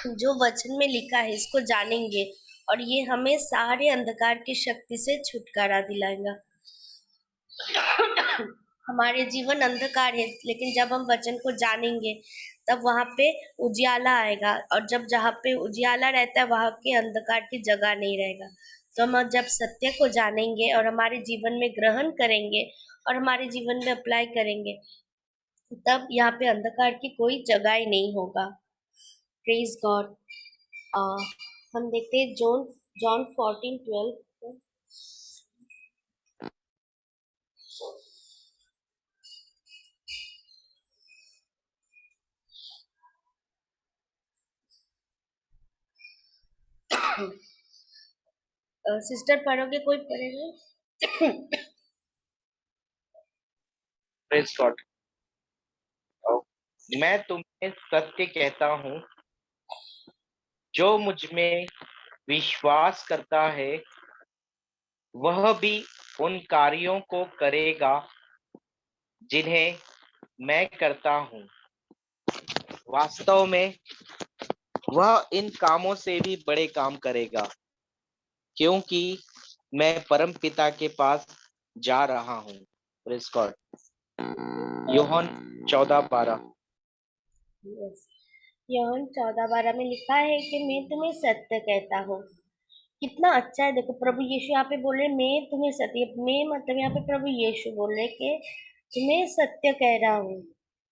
जो वचन में लिखा है, इसको जानेंगे, और ये हमें सारे अंधकार की शक्ति से छुटकारा दिलाएगा। हमारे जीवन अंधकार है, लेकिन जब हम वचन को जानेंगे तब वहाँ पे उजियाला आएगा, और जब जहाँ पे उजियाला रहता है वहाँ के अंधकार की जगह नहीं रहेगा। तो हम जब सत्य को जानेंगे और हमारे जीवन में ग्रहण करेंगे और हमारे जीवन में अप्लाई करेंगे, तब यहाँ पे अंधकार की कोई जगह ही नहीं होगा। Praise God. हम देखते हैं जॉन जॉन 14:12। सिस्टर पढ़ोगे? कोई पढ़ेगा? Praise God. मैं तुम्हें सत्य कहता हूँ, जो मुझ में विश्वास करता है वह भी उन कार्यों को करेगा जिन्हें मैं करता हूँ। वास्तव में वह इन कामों से भी बड़े काम करेगा, क्योंकि मैं परम पिता के पास जा रहा हूँ। Praise God. यूहन्ना 14:12। यस, यूहन्ना 14:12 में लिखा है कि मैं तुम्हें सत्य कहता हूँ। कितना अच्छा है, देखो प्रभु यीशु यहाँ पे बोल रहे मैं तुम्हें सत्य, मैं मतलब यहाँ पे प्रभु यीशु बोल रहे कि तुम्हें सत्य कह रहा हूँ,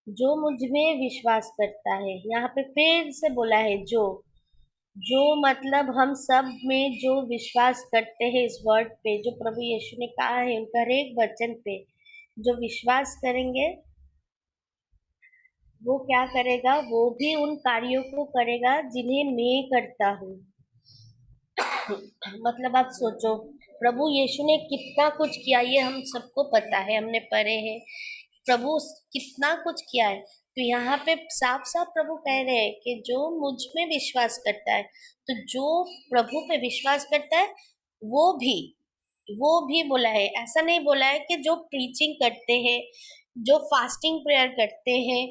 जो मुझ में विश्वास करता है। यहाँ पे फिर से बोला है जो जो मतलब हम सब में जो विश्वास करते हैं इस वर्ड पे, जो प्रभु यीशु ने कहा है उनका हर एक वचन पे जो विश्वास करेंगे वो क्या करेगा, वो भी उन कार्यों को करेगा जिन्हें मैं करता हूँ। मतलब आप सोचो प्रभु यीशु ने कितना कुछ किया, ये हम सबको पता है, हमने पढ़े हैं प्रभु कितना कुछ किया है। तो यहाँ पे साफ साफ प्रभु कह रहे हैं कि जो मुझ में विश्वास करता है, तो जो प्रभु पे विश्वास करता है वो भी बोला है, ऐसा नहीं बोला है कि जो प्रीचिंग करते हैं, जो फास्टिंग प्रेयर करते हैं,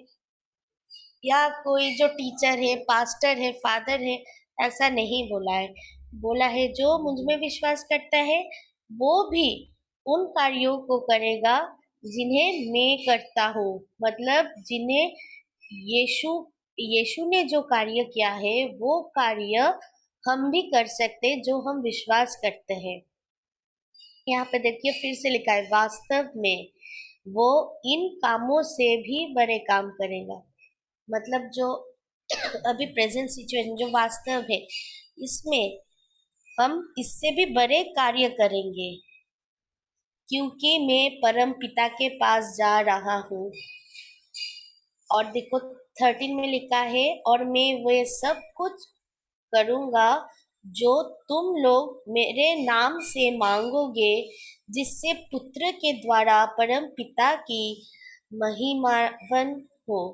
या कोई जो टीचर है, पास्टर है, फादर है, ऐसा नहीं बोला है। बोला है जो मुझ में विश्वास करता है वो भी उन कार्यों को करेगा जिन्हें मैं करता हूँ। मतलब जिन्हें यीशु यीशु ने जो कार्य किया है वो कार्य हम भी कर सकते जो हम विश्वास करते हैं। यहाँ पे देखिए फिर से लिखा है वास्तव में वो इन कामों से भी बड़े काम करेगा। मतलब जो अभी प्रेजेंट सिचुएशन जो वास्तव है इसमें हम इससे भी बड़े कार्य करेंगे, क्योंकि मैं परम पिता के पास जा रहा हूँ। और देखो 13 में लिखा है और मैं वे सब कुछ करूँगा जो तुम लोग मेरे नाम से मांगोगे, जिससे पुत्र के द्वारा परम पिता की महिमावन हो।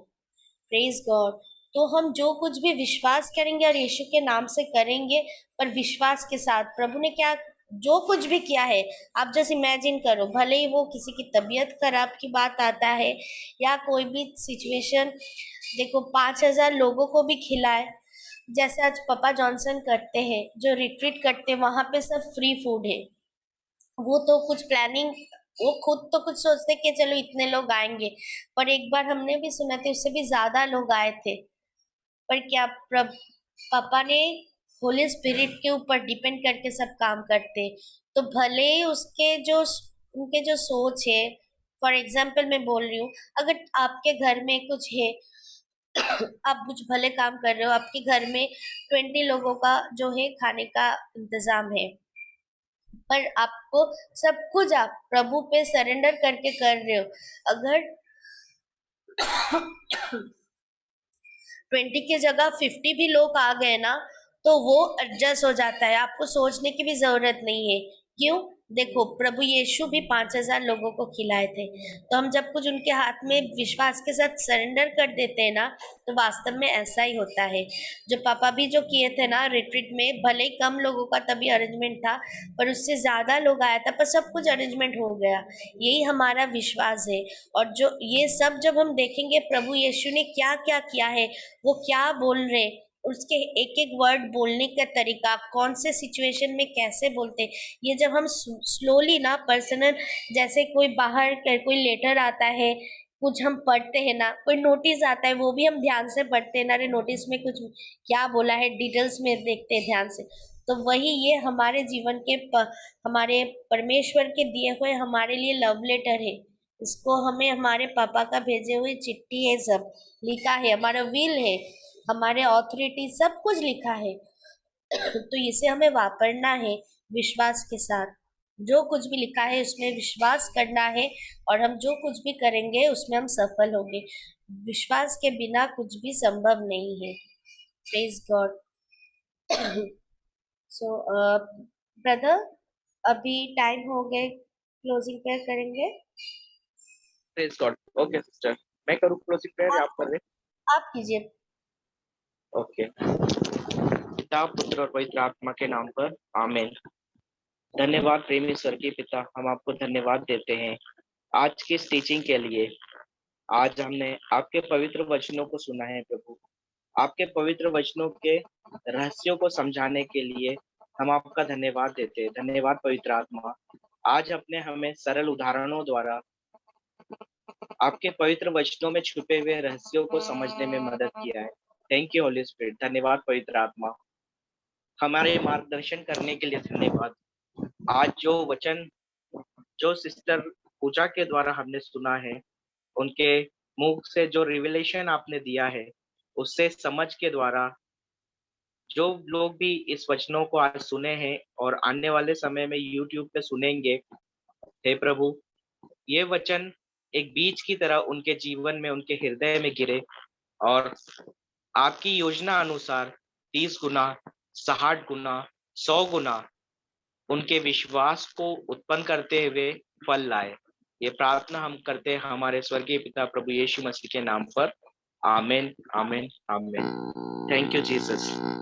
Praise God. तो हम जो कुछ भी विश्वास करेंगे और यीशु के नाम से करेंगे, पर विश्वास के साथ प्रभु ने क्या जो कुछ भी किया है, आप जस्ट इमेजिन करो, भले ही वो किसी की तबीयत खराब की बात आता है या कोई भी सिचुएशन, देखो 5,000 लोगों को भी खिलाए, जैसे आज पापा जॉनसन करते हैं, जो रिट्रीट करते हैं वहां पे सब फ्री फूड है। वो तो कुछ प्लानिंग, वो खुद तो कुछ सोचते कि चलो इतने लोग आएंगे, पर एक बार हमने भी सुना था उससे भी ज्यादा लोग आए थे। पर क्या पापा ने होली स्पिरिट के ऊपर डिपेंड करके सब काम करते, तो भले ही उसके जो उनके जो सोच है, फॉर एग्जाम्पल मैं बोल रही हूँ, अगर आपके घर में कुछ है आप कुछ भले काम कर रहे हो, आपके घर में 20 लोगों का जो है खाने का इंतजाम है, पर आपको सब कुछ आप प्रभु पे सरेंडर करके कर रहे हो, अगर 20 की जगह 50 भी लोग आ गए ना, तो वो एडजस्ट हो जाता है, आपको सोचने की भी जरूरत नहीं है। क्यों? देखो प्रभु यीशु भी 5,000 लोगों को खिलाए थे, तो हम जब कुछ उनके हाथ में विश्वास के साथ सरेंडर कर देते हैं ना, तो वास्तव में ऐसा ही होता है। जो पापा भी जो किए थे ना रिट्रीट में, भले ही कम लोगों का तभी अरेंजमेंट था, पर उससे ज्यादा लोग आया था, पर सब कुछ अरेंजमेंट हो गया। यही हमारा विश्वास है। और जो ये सब जब हम देखेंगे प्रभु यीशु ने क्या क्या किया है, वो क्या बोल रहे, उसके एक एक वर्ड बोलने का तरीका, कौन से सिचुएशन में कैसे बोलते, ये जब हम स्लोली ना पर्सनल, जैसे कोई बाहर कोई लेटर आता है, कुछ हम पढ़ते हैं ना, कोई नोटिस आता है वो भी हम ध्यान से पढ़ते हैं ना, अरे नोटिस में कुछ क्या बोला है डिटेल्स में देखते हैं ध्यान से। तो वही ये हमारे जीवन के हमारे परमेश्वर के दिए हुए हमारे लिए लव लेटर है। इसको हमें हमारे पापा का भेजे हुए चिट्ठी है, सब लिखा है, हमारा विल है, हमारे ऑथोरिटी सब कुछ लिखा है। तो इसे हमें वापरना है विश्वास के साथ। जो कुछ भी लिखा है उसमें विश्वास करना है, और हम जो कुछ भी करेंगे उसमें हम सफल होंगे। विश्वास के बिना कुछ भी संभव नहीं है। Praise God. सो ब्रदर, अभी टाइम हो गए, क्लोजिंग प्रेयर करेंगे। Praise God. ओके सिस्टर, मैं करूँ क्लोजिंग प्रेयर या आप कर रहे? आप कीजिए। ओके। पिता, पुत्र और पवित्र आत्मा के नाम पर आमीन। धन्यवाद प्रेमी स्वर्गीय पिता, हम आपको धन्यवाद देते हैं आज की इस टीचिंग के लिए। आज हमने आपके पवित्र वचनों को सुना है प्रभु। आपके पवित्र वचनों के रहस्यों को समझाने के लिए हम आपका धन्यवाद देते हैं। धन्यवाद पवित्र आत्मा, आज अपने हमें सरल उदाहरणों द्वारा आपके पवित्र वचनों में छुपे हुए रहस्यों को समझने में मदद किया है। Thank you holy spirit. धन्यवाद पवित्र आत्मा, हमारे मार्गदर्शन करने के लिए धन्यवाद। आज जो वचन जो सिस्टर पूजा के द्वारा हमने सुना है, उनके मुख से जो रिविलेशन आपने दिया है, उससे समझ के द्वारा जो लोग भी इस वचनों को आज सुने हैं और आने वाले समय में यूट्यूब पे सुनेंगे, हे प्रभु, ये वचन एक बीज की तरह उनके जीवन में, उनके हृदय में गिरे और आपकी योजना अनुसार 30 गुना, 60 गुना, 100 गुना उनके विश्वास को उत्पन्न करते हुए फल लाए। ये प्रार्थना हम करते हैं हमारे स्वर्गीय पिता प्रभु यीशु मसीह के नाम पर। आमीन, आमीन, आमीन। Thank you Jesus.